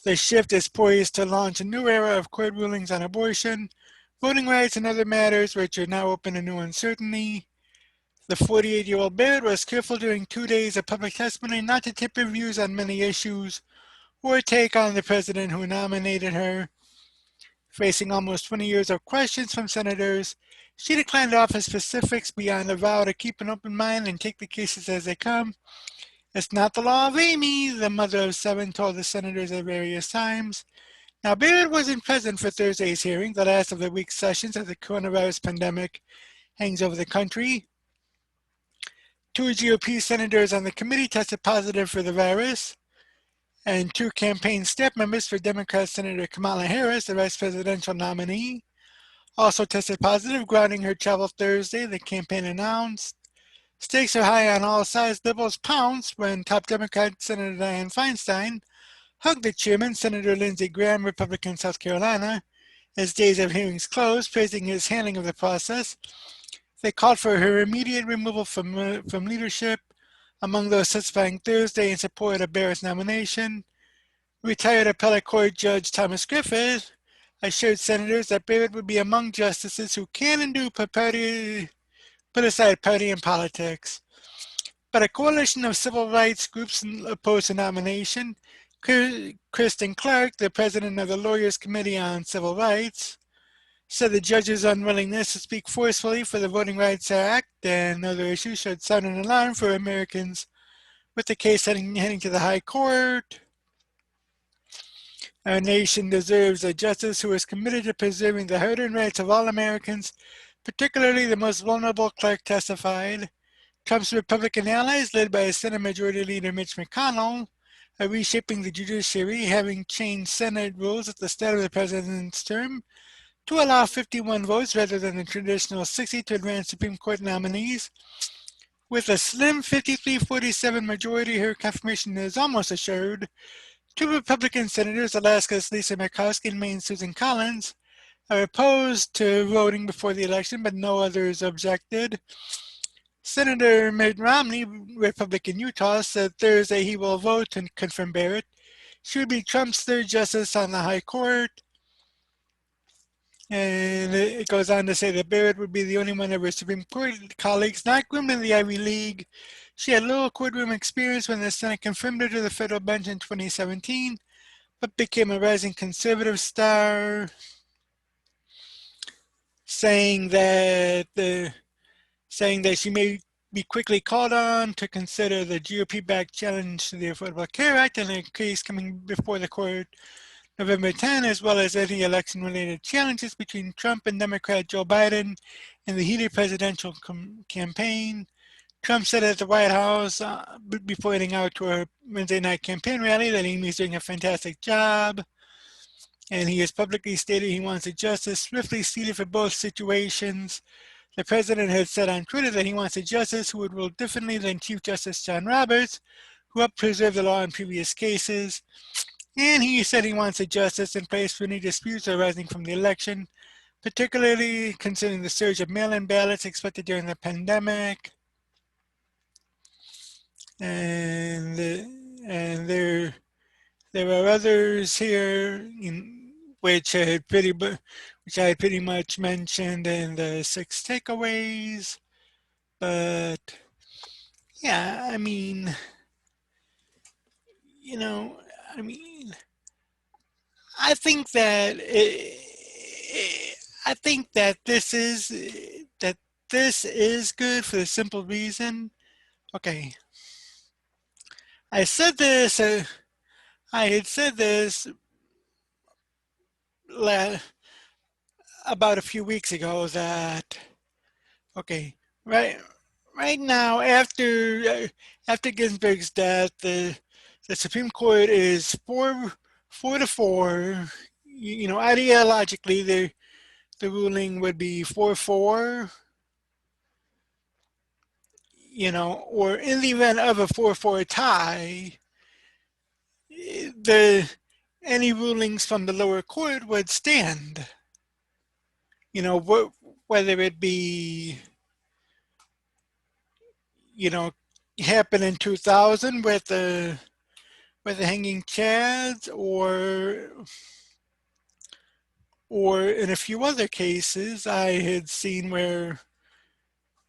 The shift is poised to launch a new era of court rulings on abortion, voting rights, and other matters which are now open to new uncertainty. The 48-year-old Barrett was careful during 2 days of public testimony not to tip her views on many issues or take on the president who nominated her. Facing almost 20 years of questions from senators, she declined to offer specifics beyond a vow to keep an open mind and take the cases as they come. It's not the law of Amy, the mother of 7 told the senators at various times. Now, Barrett wasn't present for Thursday's hearing, the last of the week's sessions as the coronavirus pandemic hangs over the country. 2 GOP senators on the committee tested positive for the virus, and 2 campaign staff members for Democrat Senator Kamala Harris, the vice presidential nominee, also tested positive, grounding her travel Thursday, the campaign announced. Stakes are high on all sides. Liberals pounced when top Democrat Senator Dianne Feinstein hugged the chairman, Senator Lindsey Graham, Republican South Carolina, as days of hearings closed, praising his handling of the process. They called for her immediate removal from leadership. Among those testifying Thursday in support of Barrett's nomination, retired appellate court judge Thomas Griffith assured senators that Barrett would be among justices who can and do put aside party and politics. But a coalition of civil rights groups opposed the nomination. Kristen Clark, the president of the Lawyers Committee on Civil Rights, said the judge's unwillingness to speak forcefully for the Voting Rights Act and other issues should sound an alarm for Americans with the case heading to the High Court. Our nation deserves a justice who is committed to preserving the hard-earned rights of all Americans, particularly the most vulnerable, Clark testified. Trump's Republican allies, led by Senate Majority Leader Mitch McConnell, are reshaping the judiciary, having changed Senate rules at the start of the president's term to allow 51 votes rather than the traditional 60 to advance Supreme Court nominees. With a slim 53-47 majority, her confirmation is almost assured. Two Republican senators, Alaska's Lisa Murkowski and Maine's Susan Collins, are opposed to voting before the election, but no others objected. Senator Mitt Romney, Republican Utah, said Thursday he will vote to confirm Barrett. She would be Trump's third justice on the High Court. And it goes on to say that Barrett would be the only one of her Supreme Court colleagues not groomed in the Ivy League. She had little courtroom experience when the Senate confirmed her to the federal bench in 2017, but became a rising conservative star, saying that she may be quickly called on to consider the GOP-backed challenge to the Affordable Care Act and a case coming before the court November 10, as well as any election-related challenges between Trump and Democrat Joe Biden in the heated presidential campaign. Trump said at the White House before heading out to a Wednesday night campaign rally that Amy's doing a fantastic job. And he has publicly stated he wants a justice swiftly seated for both situations. The president had said on Twitter that he wants a justice who would rule differently than Chief Justice John Roberts, who helped preserve the law in previous cases. And he said he wants a justice in place for any disputes arising from the election, particularly considering the surge of mail-in ballots expected during the pandemic. And there are others here which I had pretty much mentioned in the 6 takeaways. But yeah, I mean, I think that this is good for the simple reason. Okay, I had said this about a few weeks ago that right now after Ginsburg's death, the Supreme Court is 4-4. Ideologically, the ruling would be 4-4. Or in the event of a 4-4 tie, any rulings from the lower court would stand. Whether it be, happen in 2000 with the hanging chads, or in a few other cases I had seen where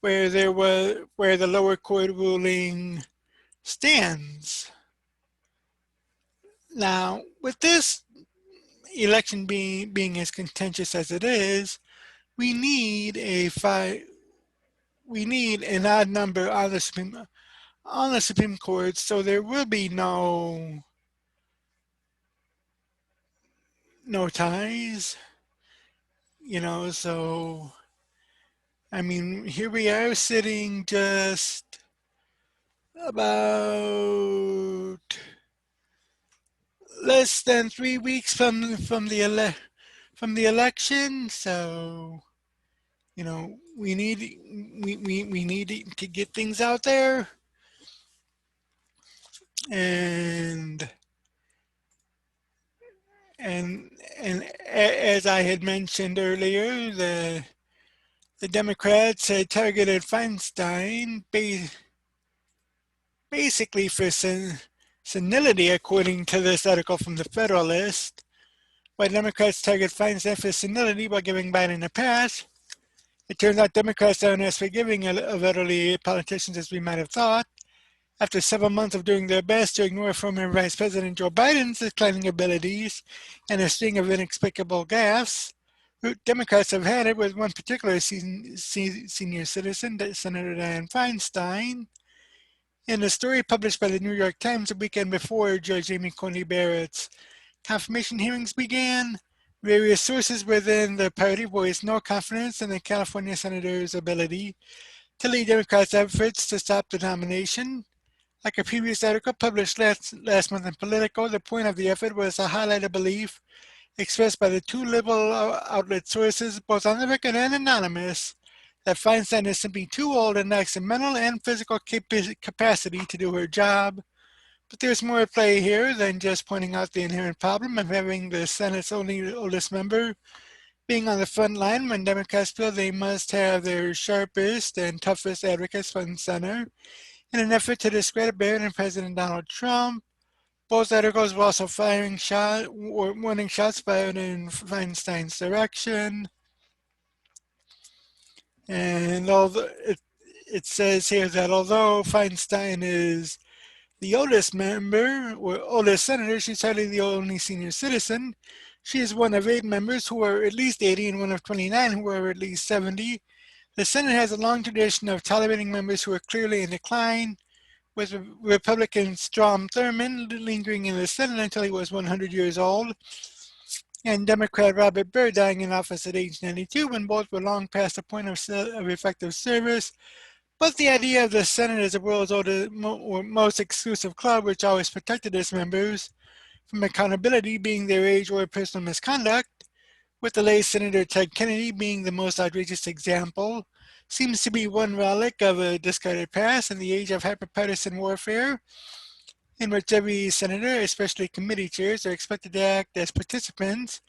the lower court ruling stands. Now, with this election being as contentious as it is, we need an odd number on the Supreme Court, so there will be no ties. So I mean, here we are sitting just about less than 3 weeks from the election. So we need to get things out there, and as I had mentioned earlier, the Democrats had targeted Feinstein basically for senility, according to this article from the Federalist. Why Democrats target Feinstein for senility while giving Biden a pass. It turns out Democrats aren't as forgiving of elderly politicians as we might have thought. After several months of doing their best to ignore former Vice President Joe Biden's declining abilities and a string of inexplicable gaffes, Democrats have had it with one particular senior citizen, Senator Dianne Feinstein. In a story published by the New York Times a weekend before Judge Amy Coney Barrett's confirmation hearings began, various sources within the party voiced no confidence in the California senator's ability to lead Democrats' efforts to stop the nomination. Like a previous article published last month in Politico, the point of the effort was to highlight a belief expressed by the two liberal outlet sources, both on the record and anonymous, that Feinstein is simply too old and lacks the mental and physical capacity to do her job. But there's more at play here than just pointing out the inherent problem of having the Senate's only oldest member being on the front line when Democrats feel they must have their sharpest and toughest advocates front and center in an effort to discredit Barrett and President Donald Trump. Both articles were also warning shots fired in Feinstein's direction. And it says here that although Feinstein is the oldest member, or oldest senator, she's hardly the only senior citizen. She is one of 8 members who are at least 80 and one of 29 who are at least 70. The Senate has a long tradition of tolerating members who are clearly in decline, with Republican Strom Thurmond lingering in the Senate until he was 100 years old, and Democrat Robert Byrd dying in office at age 92 when both were long past the point of effective service. But the idea of the Senate as the world's oldest, most exclusive club, which always protected its members from accountability being their age or personal misconduct, with the late Senator Ted Kennedy being the most outrageous example, seems to be one relic of a discarded past in the age of hyperpartisan warfare, in which every senator, especially committee chairs, are expected to act as participants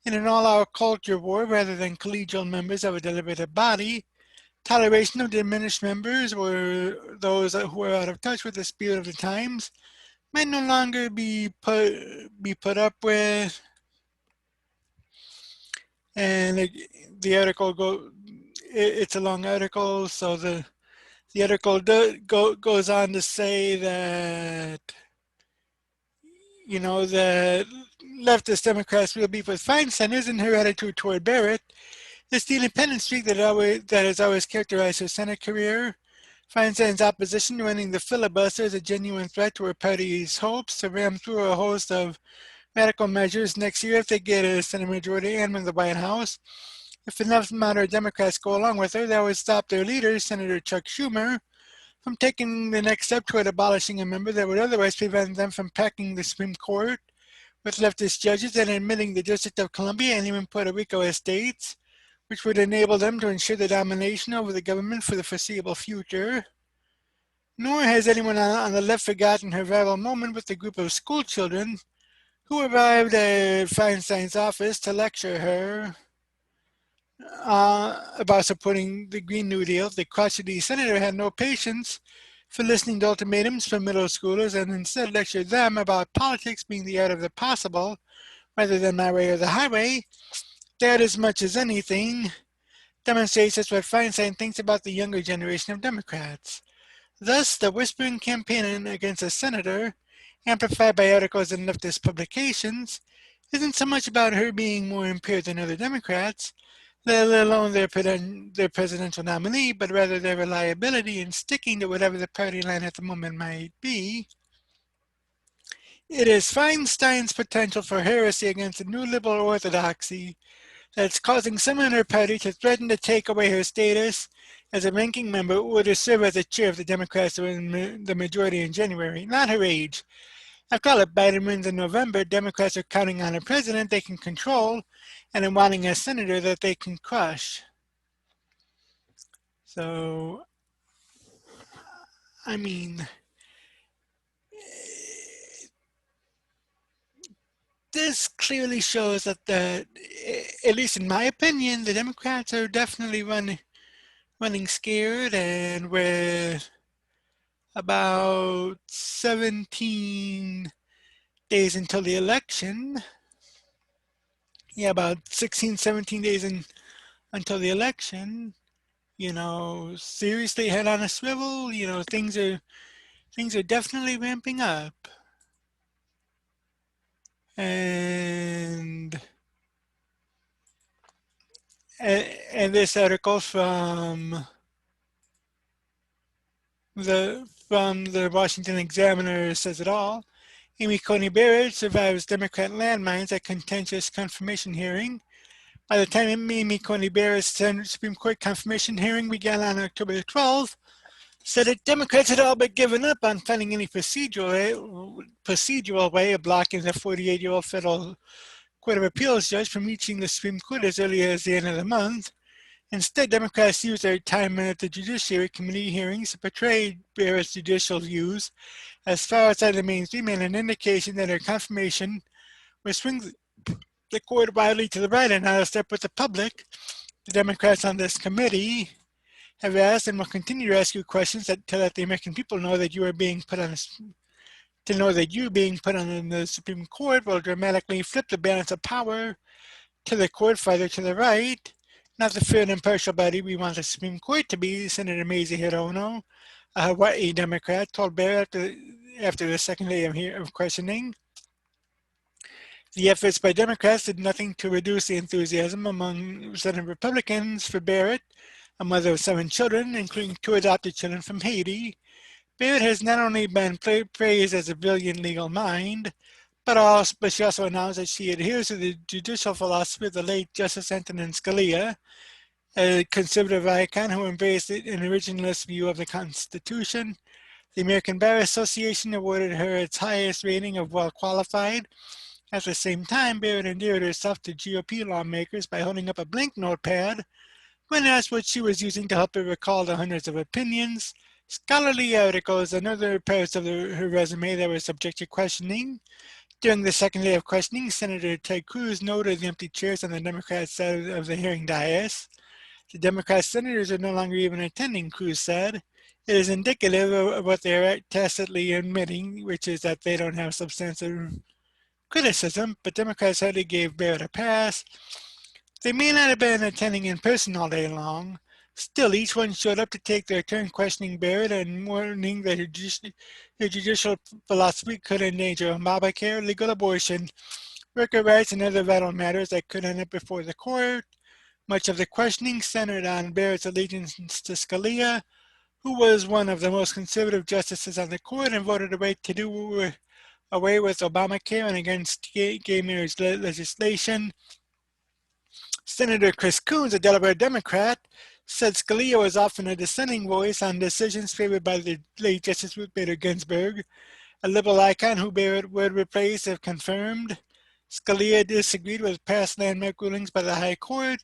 in an all-out culture war rather than collegial members of a deliberative body. Toleration of diminished members or those who are out of touch with the spirit of the times might no longer be put up with. And the article it's a long article, so the article goes on to say that, the leftist Democrats' real beef with Feinstein isn't her attitude toward Barrett. It's the independent streak that has always characterized her Senate career. Feinstein's opposition to ending the filibuster is a genuine threat to her party's hopes to ram through a host of radical measures next year if they get a Senate majority and win the White House. If enough moderate Democrats go along with her, that would stop their leader, Senator Chuck Schumer, from taking the next step toward abolishing a member that would otherwise prevent them from packing the Supreme Court with leftist judges and admitting the District of Columbia and even Puerto Rico as states, which would enable them to ensure the domination over the government for the foreseeable future. Nor has anyone on the left forgotten her viral moment with a group of school children who arrived at Feinstein's office to lecture her about supporting the Green New Deal. The crotchety senator had no patience for listening to ultimatums from middle schoolers and instead lectured them about politics being the art of the possible rather than my way or the highway. That, as much as anything, demonstrates just what Feinstein thinks about the younger generation of Democrats. Thus, the whispering campaign against a senator, amplified by articles in leftist publications, isn't so much about her being more impaired than other Democrats, let alone their presidential nominee, but rather their reliability in sticking to whatever the party line at the moment might be. It is Feinstein's potential for heresy against the new liberal orthodoxy that's causing some in her party to threaten to take away her status as a ranking member or to serve as the chair of the Democrats who win the majority in January, not her age. After all, if Biden wins in November, Democrats are counting on a president they can control and in wanting a senator that they can crush. So, I mean, this clearly shows that at least in my opinion, the Democrats are definitely running scared, and with about 17 days until the election, about 16, 17 days until the election, seriously head on a swivel, things are definitely ramping up. And this article from the Washington Examiner says it all. Amy Coney Barrett survives Democrat landmines at contentious confirmation hearing. By the time Amy Coney Barrett's Supreme Court confirmation hearing began on October the 12th, said that Democrats had all but given up on finding any procedural way of blocking the 48-year-old federal Court of Appeals judge from reaching the Supreme Court as early as the end of the month. Instead, Democrats used their time at the Judiciary Committee hearings to portray Barrett's judicial views as far outside the mainstream and an indication that her confirmation would swing the court widely to the right and out of step with the public. The Democrats on this committee have asked and will continue to ask you questions to let the American people know that you are being put on to know that you being put on the Supreme Court will dramatically flip the balance of power to the court farther to the right. Not the fair and impartial body we want the Supreme Court to be, Senator Mazie Hirono, a Hawaii Democrat, told Barrett after the second day of questioning. The efforts by Democrats did nothing to reduce the enthusiasm among Senate Republicans for Barrett, a mother of 7 children, including 2 adopted children from Haiti. Barrett has not only been praised as a brilliant legal mind, but she also announced that she adheres to the judicial philosophy of the late Justice Antonin Scalia, a conservative icon who embraced an originalist view of the Constitution. The American Bar Association awarded her its highest rating of well qualified. At the same time, Barrett endeared herself to GOP lawmakers by holding up a blank notepad when asked what she was using to help her recall the hundreds of opinions, scholarly articles, and other parts of her resume that were subject to questioning. During the second day of questioning, Senator Ted Cruz noted the empty chairs on the Democrat side of the hearing dais. The Democrat senators are no longer even attending, Cruz said. It is indicative of what they are tacitly admitting, which is that they don't have substantive criticism, but Democrats hardly gave Barrett a pass. They may not have been attending in person all day long. Still, each one showed up to take their turn questioning Barrett and warning that her judicial philosophy could endanger Obamacare, legal abortion, worker rights, and other vital matters that could end up before the court. Much of the questioning centered on Barrett's allegiance to Scalia, who was one of the most conservative justices on the court and voted away to do away with Obamacare and against gay marriage legislation. Senator Chris Coons, a Delaware Democrat, said Scalia was often a dissenting voice on decisions favored by the late Justice Ruth Bader Ginsburg, a liberal icon who Barrett would replace if confirmed. Scalia disagreed with past landmark rulings by the High Court,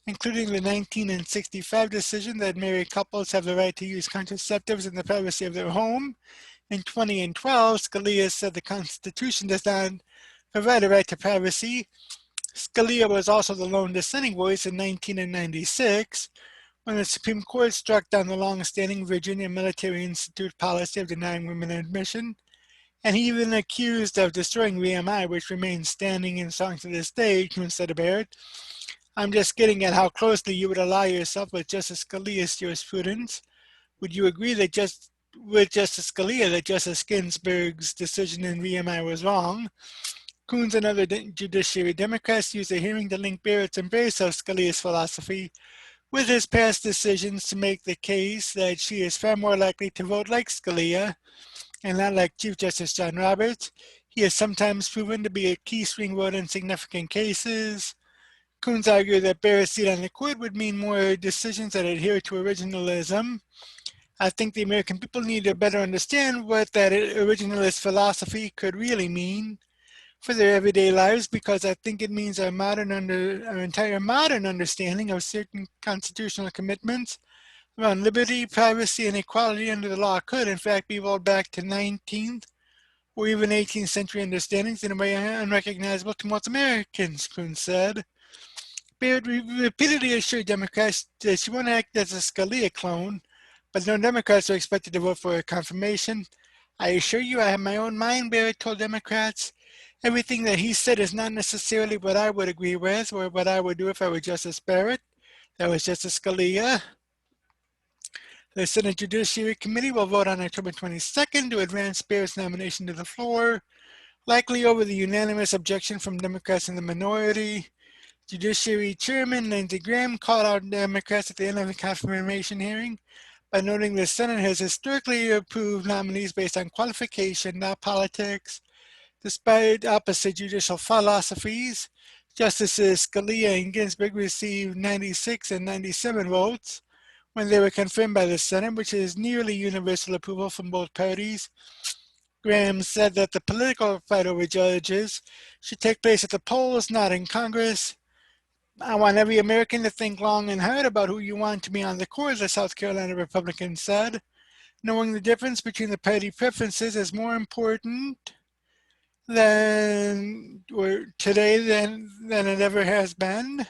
including the 1965 decision that married couples have the right to use contraceptives in the privacy of their home. In 2012, Scalia said the Constitution does not provide a right to privacy. Scalia was also the lone dissenting voice in 1996 when the Supreme Court struck down the long-standing Virginia Military Institute policy of denying women admission, and he even accused of destroying VMI, which remains standing and strong to this day, said to Barrett. I'm just getting at how closely you would ally yourself with Justice Scalia's jurisprudence. Would you agree that with Justice Scalia that Justice Ginsburg's decision in VMI was wrong? Coons and other judiciary Democrats used the hearing to link Barrett's embrace of Scalia's philosophy with his past decisions to make the case that she is far more likely to vote like Scalia and not like Chief Justice John Roberts. He has sometimes proven to be a key swing vote in significant cases. Coons argued that Barrett's seat on the court would mean more decisions that adhere to originalism. I think the American people need to better understand what that originalist philosophy could really mean for their everyday lives, because I think it means our entire modern understanding of certain constitutional commitments around liberty, privacy, and equality under the law could, in fact, be rolled back to 19th or even 18th century understandings in a way unrecognizable to most Americans, Coons said. Barrett repeatedly assured Democrats that she won't act as a Scalia clone, but no Democrats are expected to vote for her confirmation. I assure you I have my own mind, Barrett told Democrats. Everything that he said is not necessarily what I would agree with or what I would do if I were Justice Barrett. That was Justice Scalia. The Senate Judiciary Committee will vote on October 22nd to advance Barrett's nomination to the floor, likely over the unanimous objection from Democrats in the minority. Judiciary Chairman Lindsey Graham called out Democrats at the end of the confirmation hearing by noting the Senate has historically approved nominees based on qualification, not politics. Despite opposite judicial philosophies, Justices Scalia and Ginsburg received 96 and 97 votes when they were confirmed by the Senate, which is nearly universal approval from both parties. Graham said that the political fight over judges should take place at the polls, not in Congress. I want every American to think long and hard about who you want to be on the court, the South Carolina Republican said. Knowing the difference between the party preferences is more important than or today than it ever has been.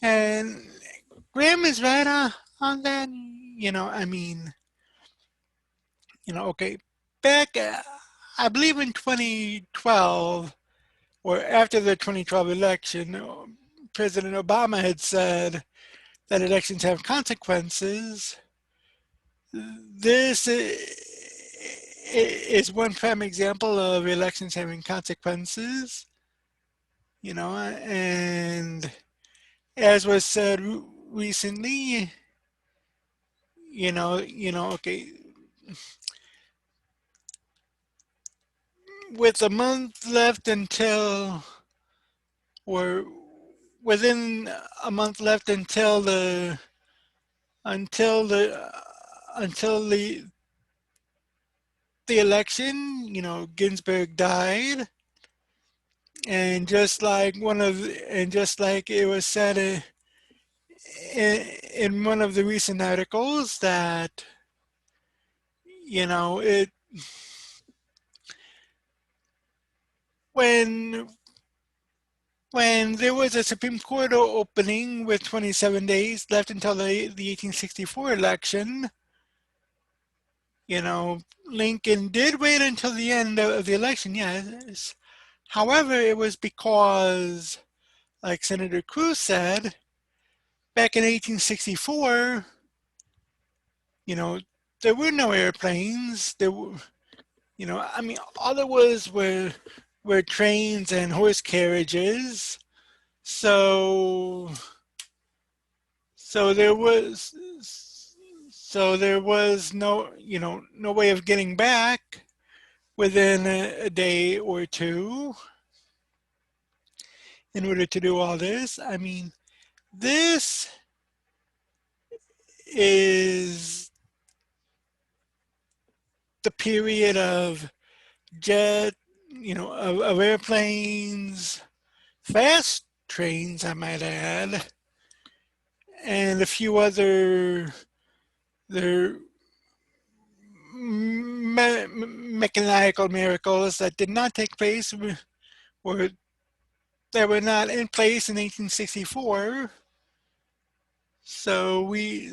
And Graham is right on that. I mean, okay, back, I believe in 2012, or after the 2012 election, President Obama had said that elections have consequences. This is one prime example of elections having consequences, and as was said recently, okay, with a month left or within a month left until the until the election, Ginsburg died, and just like it was said in one of the recent articles that it when there was a Supreme Court opening with 27 days left until the 1864 election, Lincoln did wait until the end of the election, yes. However, it was because, like Senator Cruz said, back in 1864, you know, there were no airplanes. There were, I mean, all there was were trains and horse carriages. So, so there was, so there was no way of getting back within a day or two in order to do all this. I mean, this is the period of jet, of airplanes, fast trains, I might add, and a few other their mechanical miracles that did not take place or that were not in place in 1864. So we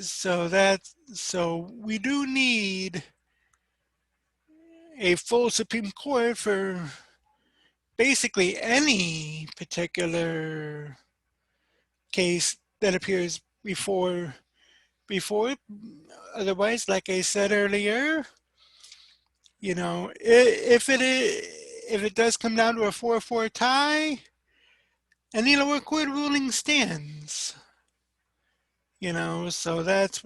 do need a full Supreme Court for basically any particular case that appears before. Otherwise, like I said earlier, if it does come down to a 4-4 tie, any lower court ruling stands. So that's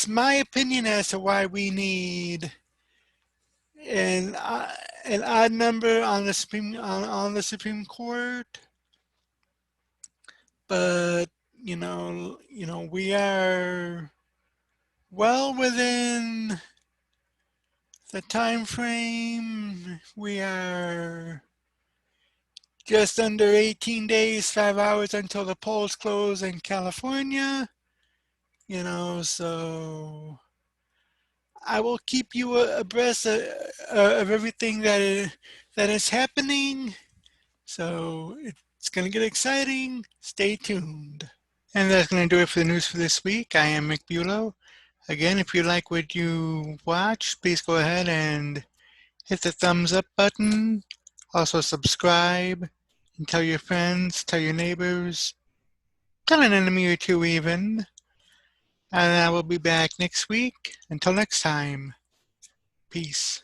my opinion as to why we need an an odd number on the Supreme Court. But we are well within the time frame. We are just under 18 days, 5 hours until the polls close in California. So I will keep you abreast of everything that is happening. So it's going to get exciting. Stay tuned. And that's going to do it for the news for this week. I am Mick Bulow. Again, if you like what you watch, please go ahead and hit the thumbs up button. Also subscribe and tell your friends, tell your neighbors, tell an enemy or two even. And I will be back next week. Until next time, peace.